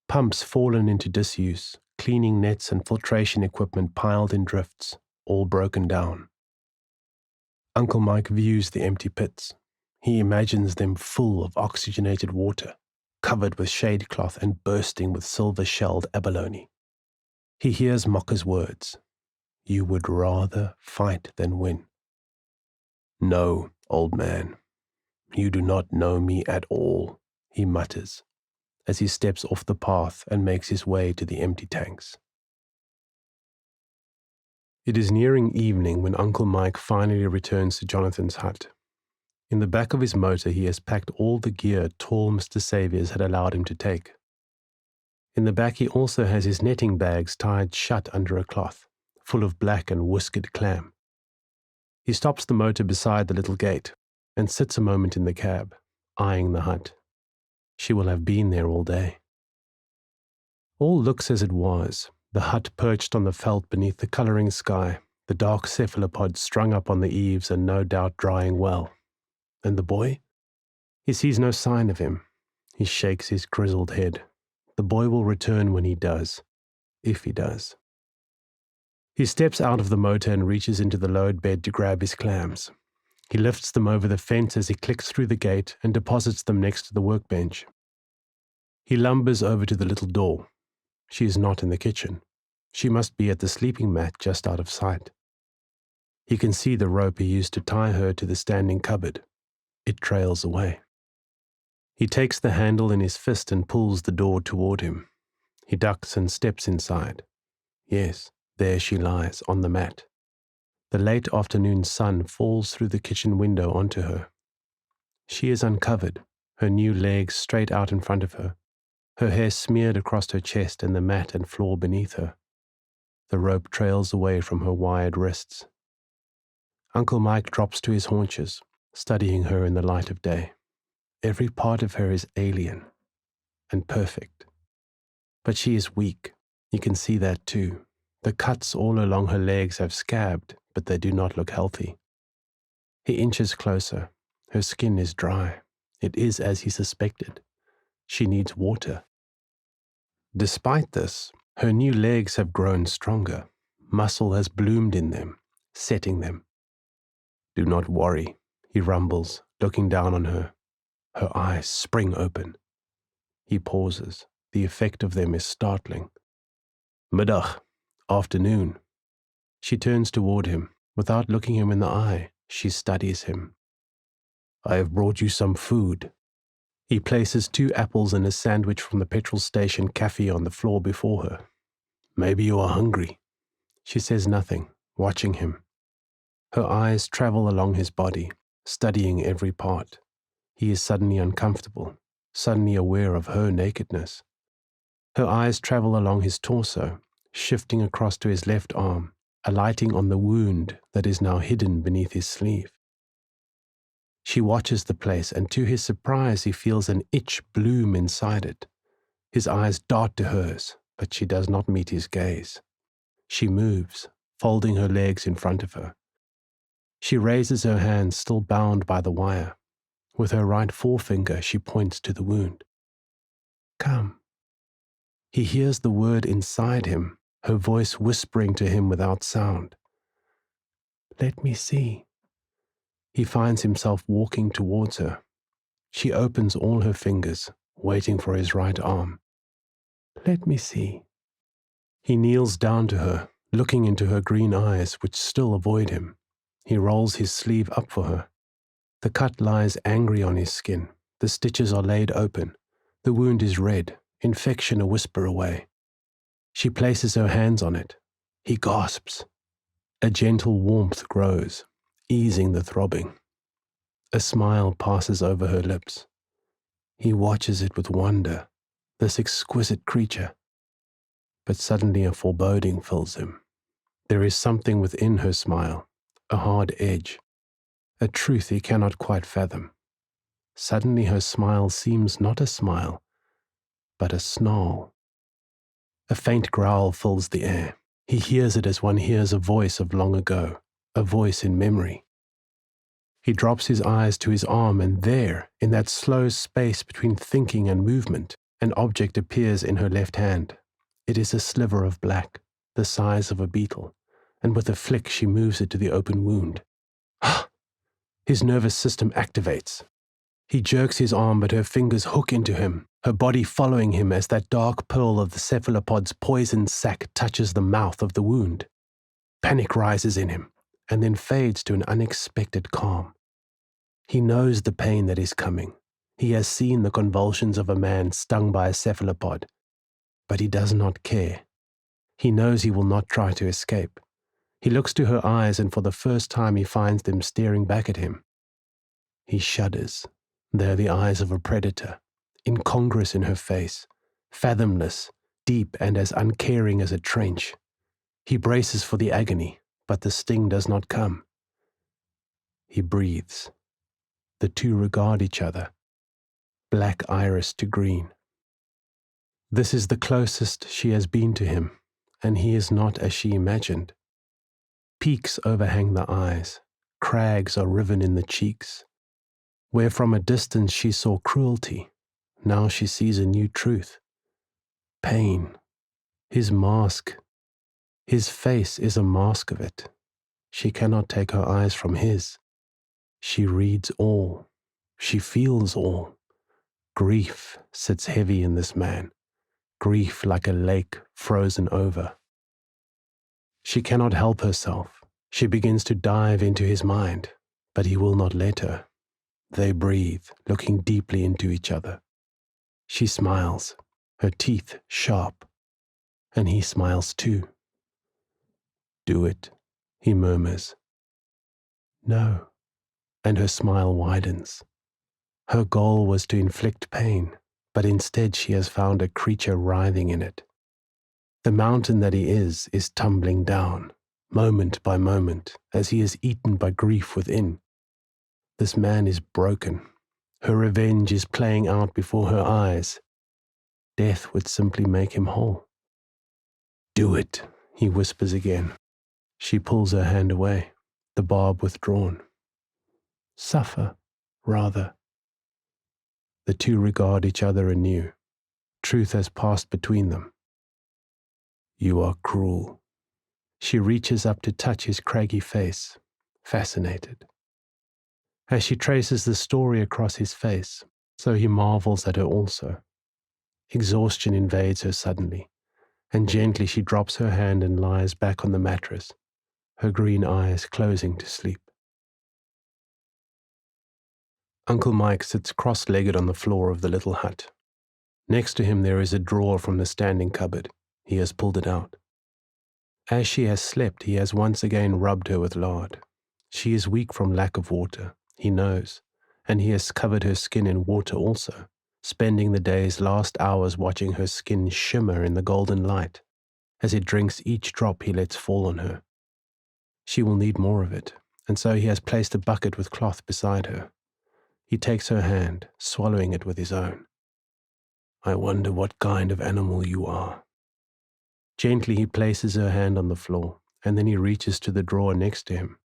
pumps fallen into disuse, cleaning nets and filtration equipment piled in drifts, all broken down. Uncle Mike views the empty pits. He imagines them full of oxygenated water, covered with shade cloth and bursting with silver-shelled abalone. He hears Mocha's words. You would rather fight than win. No, old man, you do not know me at all, he mutters, as he steps off the path and makes his way to the empty tanks. It is nearing evening when Uncle Mike finally returns to Jonathan's hut. In the back of his motor, he has packed all the gear tall Mr. Saviours had allowed him to take. In the back, he also has his netting bags tied shut under a cloth, full of black and whiskered clam. He stops the motor beside the little gate and sits a moment in the cab, eyeing the hut. She will have been there all day. All looks as it was, the hut perched on the felt beneath the colouring sky, the dark cephalopods strung up on the eaves and no doubt drying well. And the boy? He sees no sign of him. He shakes his grizzled head. The boy will return when he does, if he does. He steps out of the motor and reaches into the load bed to grab his clams. He lifts them over the fence as he clicks through the gate and deposits them next to the workbench. He lumbers over to the little door. She is not in the kitchen. She must be at the sleeping mat just out of sight. He can see the rope he used to tie her to the standing cupboard. It trails away. He takes the handle in his fist and pulls the door toward him. He ducks and steps inside. Yes, there she lies, on the mat. The late afternoon sun falls through the kitchen window onto her. She is uncovered, her new legs straight out in front of her, her hair smeared across her chest and the mat and floor beneath her. The rope trails away from her wired wrists. Uncle Mike drops to his haunches, studying her in the light of day. Every part of her is alien and perfect. But she is weak. You can see that too. The cuts all along her legs have scabbed, but they do not look healthy. He inches closer. Her skin is dry. It is as he suspected. She needs water. Despite this, her new legs have grown stronger. Muscle has bloomed in them, setting them. Do not worry, he rumbles, looking down on her. Her eyes spring open. He pauses. The effect of them is startling. Middag, afternoon. She turns toward him. Without looking him in the eye, she studies him. I have brought you some food. He places 2 apples and a sandwich from the petrol station cafe on the floor before her. Maybe you are hungry. She says nothing, watching him. Her eyes travel along his body, studying every part. He is suddenly uncomfortable, suddenly aware of her nakedness. Her eyes travel along his torso, shifting across to his left arm, alighting on the wound that is now hidden beneath his sleeve. She watches the place, and to his surprise he feels an itch bloom inside it. His eyes dart to hers, but she does not meet his gaze. She moves, folding her legs in front of her. She raises her hands, still bound by the wire. With her right forefinger, she points to the wound. Come. He hears the word inside him, her voice whispering to him without sound. Let me see. He finds himself walking towards her. She opens all her fingers, waiting for his right arm. Let me see. He kneels down to her, looking into her green eyes, which still avoid him. He rolls his sleeve up for her. The cut lies angry on his skin. The stitches are laid open. The wound is red, infection a whisper away. She places her hands on it. He gasps. A gentle warmth grows, easing the throbbing. A smile passes over her lips. He watches it with wonder, this exquisite creature. But suddenly a foreboding fills him. There is something within her smile, a hard edge, a truth he cannot quite fathom. Suddenly her smile seems not a smile, but a snarl. A faint growl fills the air. He hears it as one hears a voice of long ago, a voice in memory. He drops his eyes to his arm, and there, in that slow space between thinking and movement, an object appears in her left hand. It is a sliver of black, the size of a beetle, and with a flick she moves it to the open wound. His nervous system activates. He jerks his arm, but her fingers hook into him, her body following him as that dark pearl of the cephalopod's poisoned sac touches the mouth of the wound. Panic rises in him, and then fades to an unexpected calm. He knows the pain that is coming. He has seen the convulsions of a man stung by a cephalopod, but he does not care. He knows he will not try to escape. He looks to her eyes, and for the first time he finds them staring back at him. He shudders. They are the eyes of a predator, incongruous in her face, fathomless, deep, and as uncaring as a trench. He braces for the agony, but the sting does not come. He breathes. The two regard each other, black iris to green. This is the closest she has been to him, and he is not as she imagined. Peaks overhang the eyes, crags are riven in the cheeks. Where from a distance she saw cruelty, now she sees a new truth. Pain. His mask. His face is a mask of it. She cannot take her eyes from his. She reads all. She feels all. Grief sits heavy in this man. Grief like a lake frozen over. She cannot help herself. She begins to dive into his mind, but he will not let her. They breathe, looking deeply into each other. She smiles, her teeth sharp, and he smiles too. Do it, he murmurs. No, and her smile widens. Her goal was to inflict pain, but instead she has found a creature writhing in it. The mountain that he is tumbling down, moment by moment, as he is eaten by grief within. This man is broken. Her revenge is playing out before her eyes. Death would simply make him whole. "Do it," he whispers again. She pulls her hand away, the barb withdrawn. "Suffer, rather." The two regard each other anew. Truth has passed between them. "You are cruel." She reaches up to touch his craggy face, fascinated. As she traces the story across his face, so he marvels at her also. Exhaustion invades her suddenly, and gently she drops her hand and lies back on the mattress, her green eyes closing to sleep. Uncle Mike sits cross-legged on the floor of the little hut. Next to him there is a drawer from the standing cupboard. He has pulled it out. As she has slept, he has once again rubbed her with lard. She is weak from lack of water, he knows, and he has covered her skin in water also, spending the day's last hours watching her skin shimmer in the golden light as it drinks each drop he lets fall on her. She will need more of it, and so he has placed a bucket with cloth beside her. He takes her hand, swallowing it with his own. "I wonder what kind of animal you are." Gently he places her hand on the floor, and then he reaches to the drawer next to him.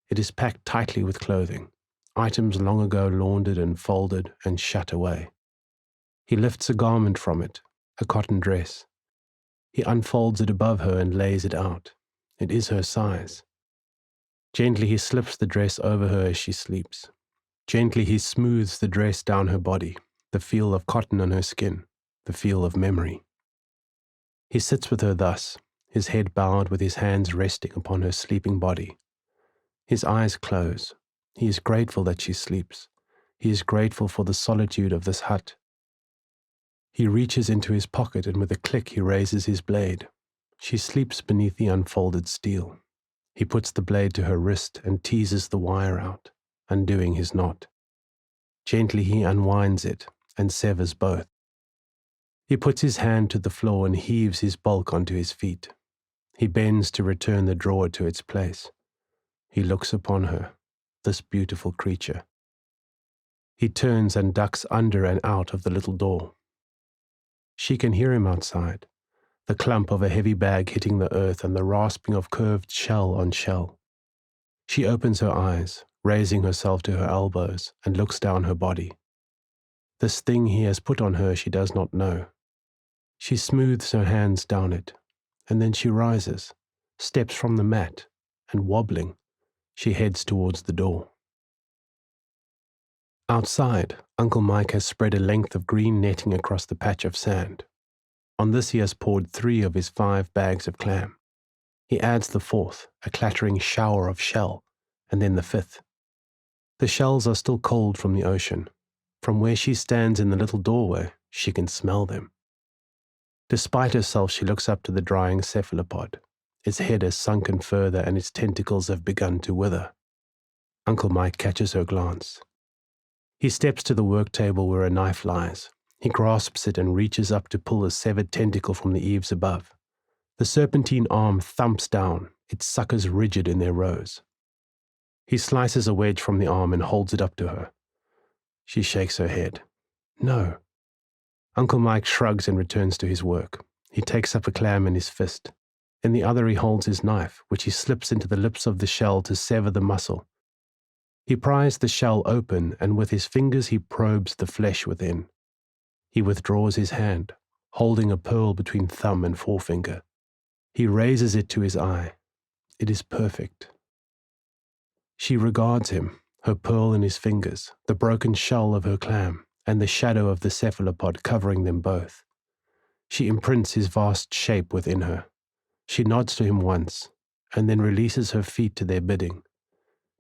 It is packed tightly with clothing, items long ago laundered and folded and shut away. He lifts a garment from it, a cotton dress. He unfolds it above her and lays it out. It is her size. Gently he slips the dress over her as she sleeps. Gently he smooths the dress down her body, the feel of cotton on her skin, the feel of memory. He sits with her thus, his head bowed with his hands resting upon her sleeping body. His eyes close. He is grateful that she sleeps. He is grateful for the solitude of this hut. He reaches into his pocket and with a click he raises his blade. She sleeps beneath the unfolded steel. He puts the blade to her wrist and teases the wire out, undoing his knot. Gently he unwinds it and severs both. He puts his hand to the floor and heaves his bulk onto his feet. He bends to return the drawer to its place. He looks upon her, this beautiful creature. He turns and ducks under and out of the little door. She can hear him outside, the clump of a heavy bag hitting the earth and the rasping of curved shell on shell. She opens her eyes, raising herself to her elbows, and looks down her body. This thing he has put on her she does not know. She smooths her hands down it, and then she rises, steps from the mat, and wobbling, she heads towards the door. Outside, Uncle Mike has spread a length of green netting across the patch of sand. On this he has poured 3 of his 5 bags of clam. He adds the 4th, a clattering shower of shell, and then the 5th. The shells are still cold from the ocean. From where she stands in the little doorway, she can smell them. Despite herself, she looks up to the drying cephalopod. Its head has sunken further and its tentacles have begun to wither. Uncle Mike catches her glance. He steps to the work table where a knife lies. He grasps it and reaches up to pull a severed tentacle from the eaves above. The serpentine arm thumps down, its suckers rigid in their rows. He slices a wedge from the arm and holds it up to her. She shakes her head. No. Uncle Mike shrugs and returns to his work. He takes up a clam in his fist. In the other he holds his knife, which he slips into the lips of the shell to sever the muscle. He pries the shell open, and with his fingers he probes the flesh within. He withdraws his hand, holding a pearl between thumb and forefinger. He raises it to his eye. It is perfect. She regards him, her pearl in his fingers, the broken shell of her clam, and the shadow of the cephalopod covering them both. She imprints his vast shape within her. She nods to him once, and then releases her feet to their bidding.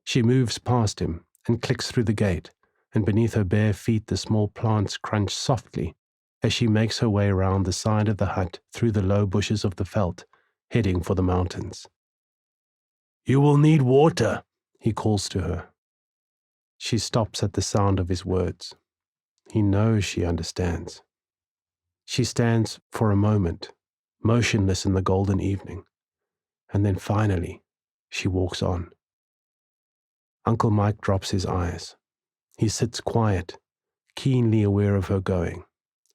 She moves past him and clicks through the gate, and beneath her bare feet the small plants crunch softly as she makes her way round the side of the hut through the low bushes of the veld, heading for the mountains. "You will need water," he calls to her. She stops at the sound of his words. He knows she understands. She stands for a moment, motionless in the golden evening, and then finally, she walks on. Uncle Mike drops his eyes. He sits quiet, keenly aware of her going,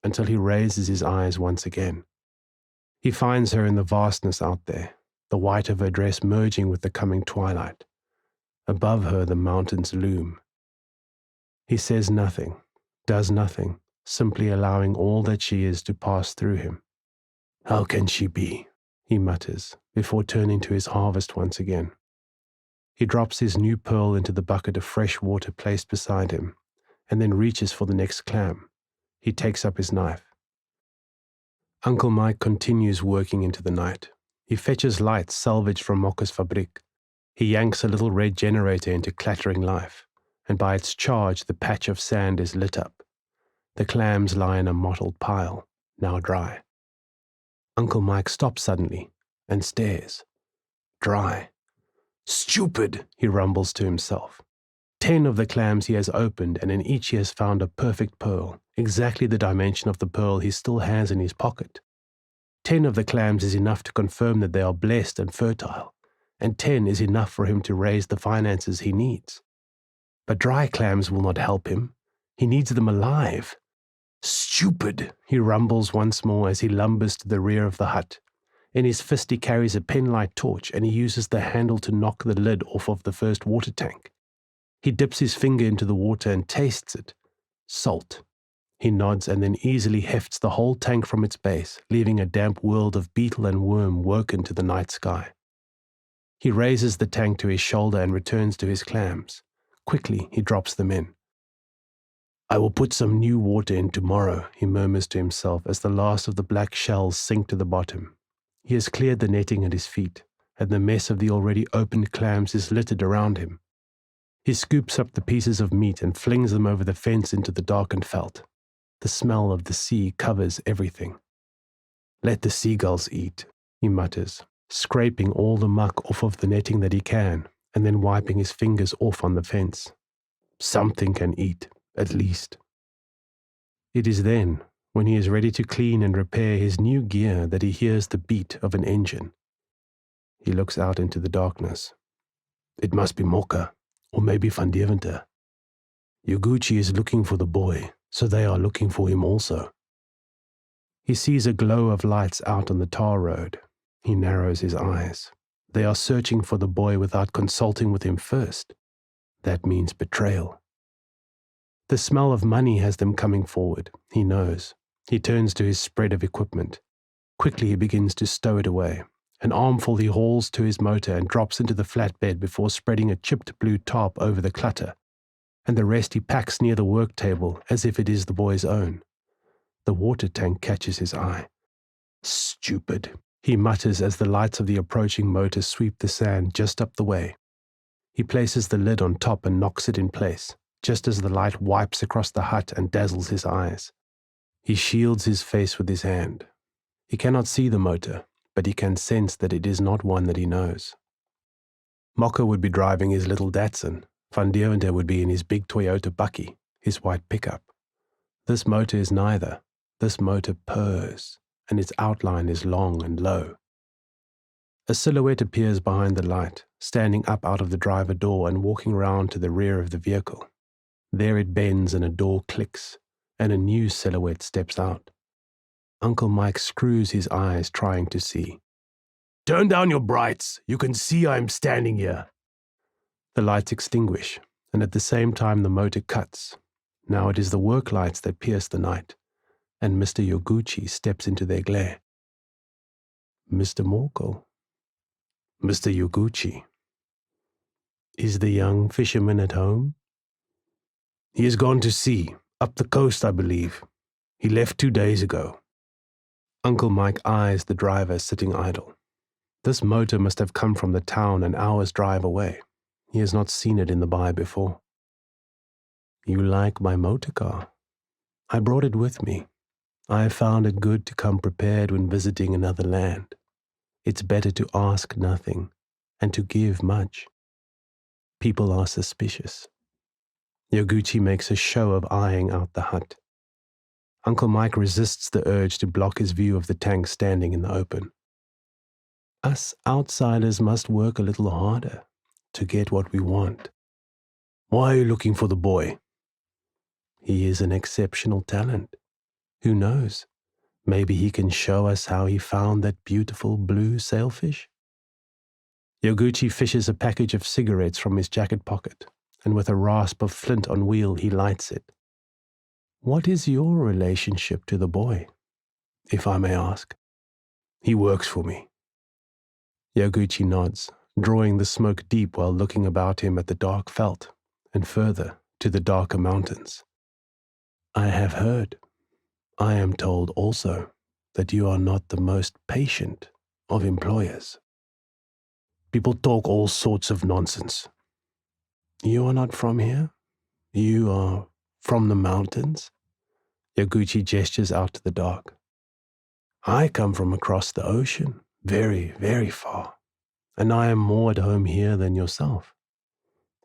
until he raises his eyes once again. He finds her in the vastness out there, the white of her dress merging with the coming twilight. Above her the mountains loom. He says nothing, does nothing, simply allowing all that she is to pass through him. How can she be? He mutters, before turning to his harvest once again. He drops his new pearl into the bucket of fresh water placed beside him, and then reaches for the next clam. He takes up his knife. Uncle Mike continues working into the night. He fetches lights salvaged from Mokka's fabriek. He yanks a little red generator into clattering life, and by its charge the patch of sand is lit up. The clams lie in a mottled pile, now dry. Uncle Mike stops suddenly and stares. Dry. Stupid, he rumbles to himself. 10 of the clams he has opened, and in each he has found a perfect pearl, exactly the dimension of the pearl he still has in his pocket. 10 of the clams is enough to confirm that they are blessed and fertile, and 10 is enough for him to raise the finances he needs. But dry clams will not help him. He needs them alive. Stupid, he rumbles once more as he lumbers to the rear of the hut. In his fist he carries a pen-light torch, and he uses the handle to knock the lid off of the first water tank. He dips his finger into the water and tastes it. Salt. He nods and then easily hefts the whole tank from its base, leaving a damp world of beetle and worm woken to the night sky. He raises the tank to his shoulder and returns to his clams. Quickly, he drops them in. I will put some new water in tomorrow, he murmurs to himself as the last of the black shells sink to the bottom. He has cleared the netting at his feet, and the mess of the already opened clams is littered around him. He scoops up the pieces of meat and flings them over the fence into the darkened veld. The smell of the sea covers everything. Let the seagulls eat, he mutters, scraping all the muck off of the netting that he can, and then wiping his fingers off on the fence. Something can eat, at least. It is then, when he is ready to clean and repair his new gear, that he hears the beat of an engine. He looks out into the darkness. It must be Mokka, or maybe Van Deventer. Yoguchi is looking for the boy, so they are looking for him also. He sees a glow of lights out on the tar road. He narrows his eyes. They are searching for the boy without consulting with him first. That means betrayal. The smell of money has them coming forward, he knows. He turns to his spread of equipment. Quickly he begins to stow it away. An armful he hauls to his motor and drops into the flatbed before spreading a chipped blue tarp over the clutter, and the rest he packs near the work table as if it is the boy's own. The water tank catches his eye. Stupid, he mutters as the lights of the approaching motor sweep the sand just up the way. He places the lid on top and knocks it in place, just as the light wipes across the hut and dazzles his eyes. He shields his face with his hand. He cannot see the motor, but he can sense that it is not one that he knows. Mokka would be driving his little Datsun. Van Deventer would be in his big Toyota Bucky, his white pickup. This motor is neither. This motor purrs, and its outline is long and low. A silhouette appears behind the light, standing up out of the driver door and walking round to the rear of the vehicle. There it bends and a door clicks, and a new silhouette steps out. Uncle Mike screws his eyes, trying to see. Turn down your brights. You can see I am standing here. The lights extinguish, and at the same time the motor cuts. Now it is the work lights that pierce the night, and Mr. Yoguchi steps into their glare. Mr. Morkel. Mr. Yoguchi. Is the young fisherman at home? He has gone to sea, up the coast, I believe. He left 2 days ago. Uncle Mike eyes the driver sitting idle. This motor must have come from the town an hour's drive away. He has not seen it in the bay before. You like my motor car? I brought it with me. I have found it good to come prepared when visiting another land. It's better to ask nothing and to give much. People are suspicious. Yoguchi makes a show of eyeing out the hut. Uncle Mike resists the urge to block his view of the tank standing in the open. Us outsiders must work a little harder to get what we want. Why are you looking for the boy? He is an exceptional talent. Who knows? Maybe he can show us how he found that beautiful blue sailfish? Yoguchi fishes a package of cigarettes from his jacket pocket, and with a rasp of flint on wheel he lights it. What is your relationship to the boy, if I may ask? He works for me. Yoguchi nods, drawing the smoke deep while looking about him at the dark veldt, and further to the darker mountains. I have heard. I am told also that you are not the most patient of employers. People talk all sorts of nonsense. You are not from here? You are from the mountains? Yoguchi gestures out to the dark. I come from across the ocean, very, very far, and I am more at home here than yourself.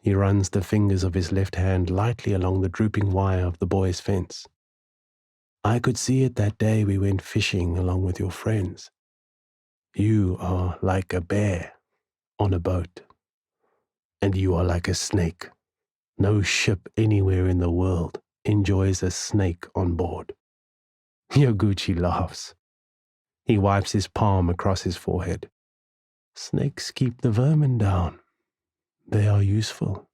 He runs the fingers of his left hand lightly along the drooping wire of the boy's fence. I could see it that day we went fishing along with your friends. You are like a bear on a boat, and you are like a snake. No ship anywhere in the world enjoys a snake on board. Yoguchi laughs. He wipes his palm across his forehead. Snakes keep the vermin down. They are useful.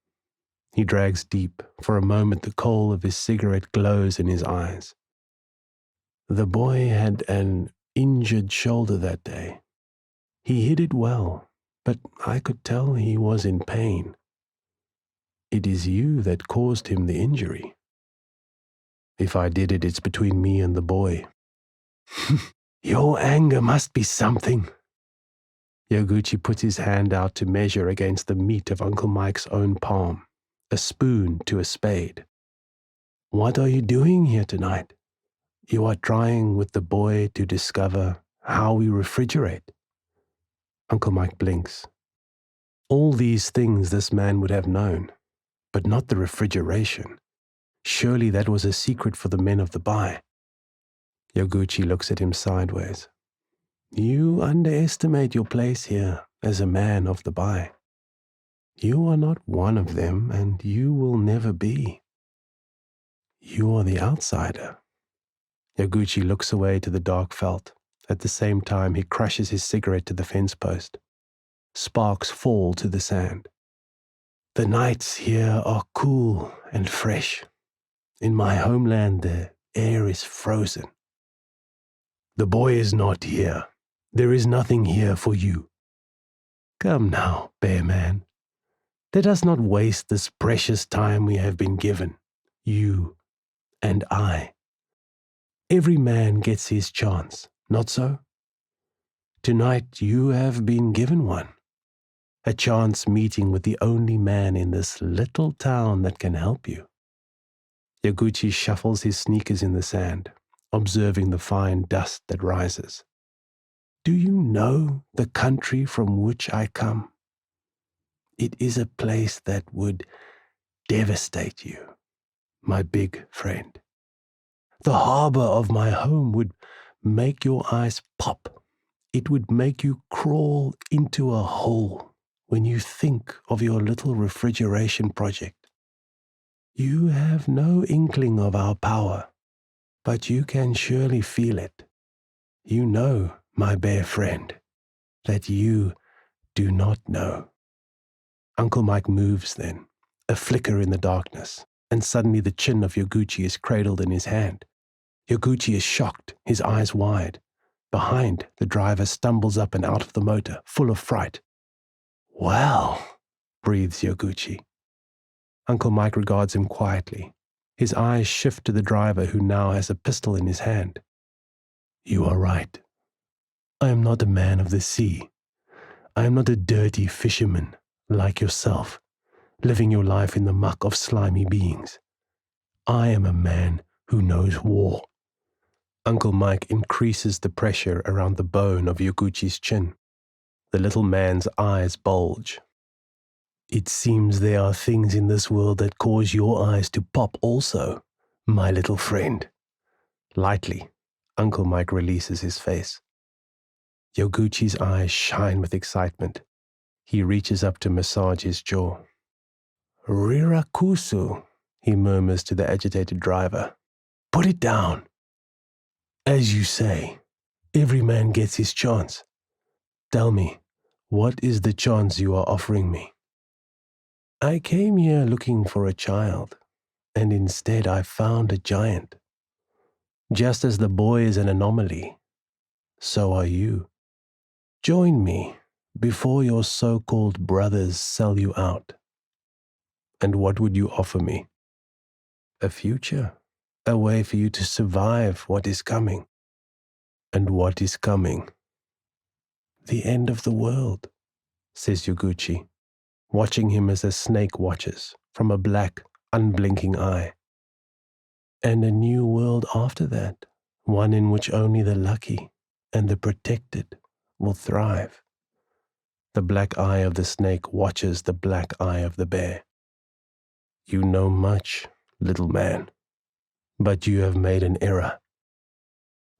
He drags deep. For a moment the coal of his cigarette glows in his eyes. The boy had an injured shoulder that day. He hid it well, but I could tell he was in pain. It is you that caused him the injury. If I did it, it's between me and the boy. Your anger must be something. Yoguchi puts his hand out to measure against the meat of Uncle Mike's own palm, a spoon to a spade. What are you doing here tonight? You are trying with the boy to discover how we refrigerate. Uncle Mike blinks. All these things this man would have known, but not the refrigeration. Surely that was a secret for the men of the Bai. Yoguchi looks at him sideways. You underestimate your place here as a man of the Bai. You are not one of them, and you will never be. You are the outsider. Yoguchi looks away to the dark veldt. At the same time, he crushes his cigarette to the fence post. Sparks fall to the sand. The nights here are cool and fresh. In my homeland, the air is frozen. The boy is not here. There is nothing here for you. Come now, bear man. Let us not waste this precious time we have been given, you and I. Every man gets his chance, not so? Tonight you have been given one. A chance meeting with the only man in this little town that can help you. Yoguchi shuffles his sneakers in the sand, observing the fine dust that rises. Do you know the country from which I come? It is a place that would devastate you, my big friend. The harbor of my home would make your eyes pop. It would make you crawl into a hole when you think of your little refrigeration project. You have no inkling of our power, but you can surely feel it. You know, my bear friend, that you do not know. Uncle Mike moves then, a flicker in the darkness, and suddenly the chin of Yoguchi is cradled in his hand. Yoguchi is shocked, his eyes wide. Behind, the driver stumbles up and out of the motor, full of fright. Well, breathes Yoguchi. Uncle Mike regards him quietly. His eyes shift to the driver who now has a pistol in his hand. You are right. I am not a man of the sea. I am not a dirty fisherman like yourself, living your life in the muck of slimy beings. I am a man who knows war. Uncle Mike increases the pressure around the bone of Yoguchi's chin. The little man's eyes bulge. It seems there are things in this world that cause your eyes to pop also, my little friend. Lightly, Uncle Mike releases his face. Yoguchi's eyes shine with excitement. He reaches up to massage his jaw. Rirakusu, he murmurs to the agitated driver. Put it down. As you say, every man gets his chance. Tell me, what is the chance you are offering me? I came here looking for a child, and instead I found a giant. Just as the boy is an anomaly, so are you. Join me before your so-called brothers sell you out. And what would you offer me? A future, a way for you to survive what is coming. And what is coming? The end of the world, says Yoguchi, watching him as a snake watches from a black, unblinking eye. And a new world after that, one in which only the lucky and the protected will thrive. The black eye of the snake watches the black eye of the bear. You know much, little man, but you have made an error.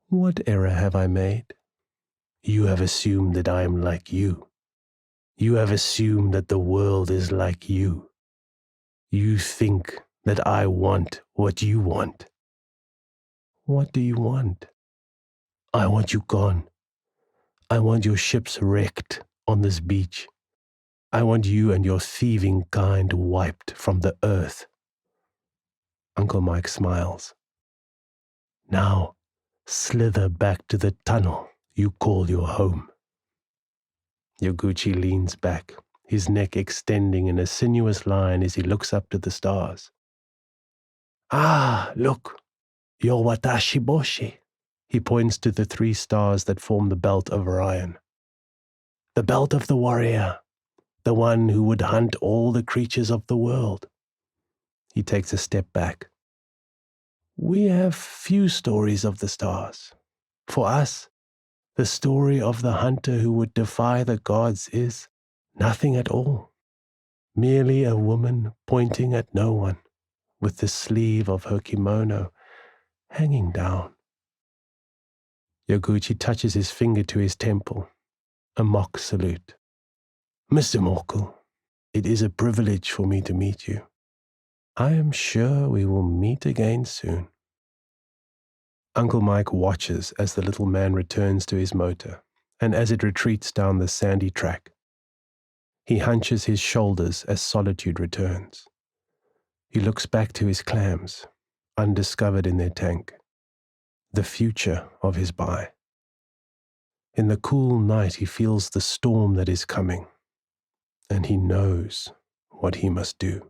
What error have I made? You have assumed that I am like you. You have assumed that the world is like you. You think that I want what you want. What do you want? I want you gone. I want your ships wrecked on this beach. I want you and your thieving kind wiped from the earth. Uncle Mike smiles. Now, slither back to the tunnel you call your home. Yoguchi leans back, his neck extending in a sinuous line as he looks up to the stars. Ah, look, your watashi boshi. He points to the 3 stars that form the belt of Orion. The belt of the warrior, the one who would hunt all the creatures of the world. He takes a step back. We have few stories of the stars. For us, the story of the hunter who would defy the gods is nothing at all. Merely a woman pointing at no one, with the sleeve of her kimono hanging down. Yoguchi touches his finger to his temple, a mock salute. Mr. Morkel, it is a privilege for me to meet you. I am sure we will meet again soon. Uncle Mike watches as the little man returns to his motor, and as it retreats down the sandy track. He hunches his shoulders as solitude returns. He looks back to his clams, undiscovered in their tank, the future of his buy. In the cool night he feels the storm that is coming, and he knows what he must do.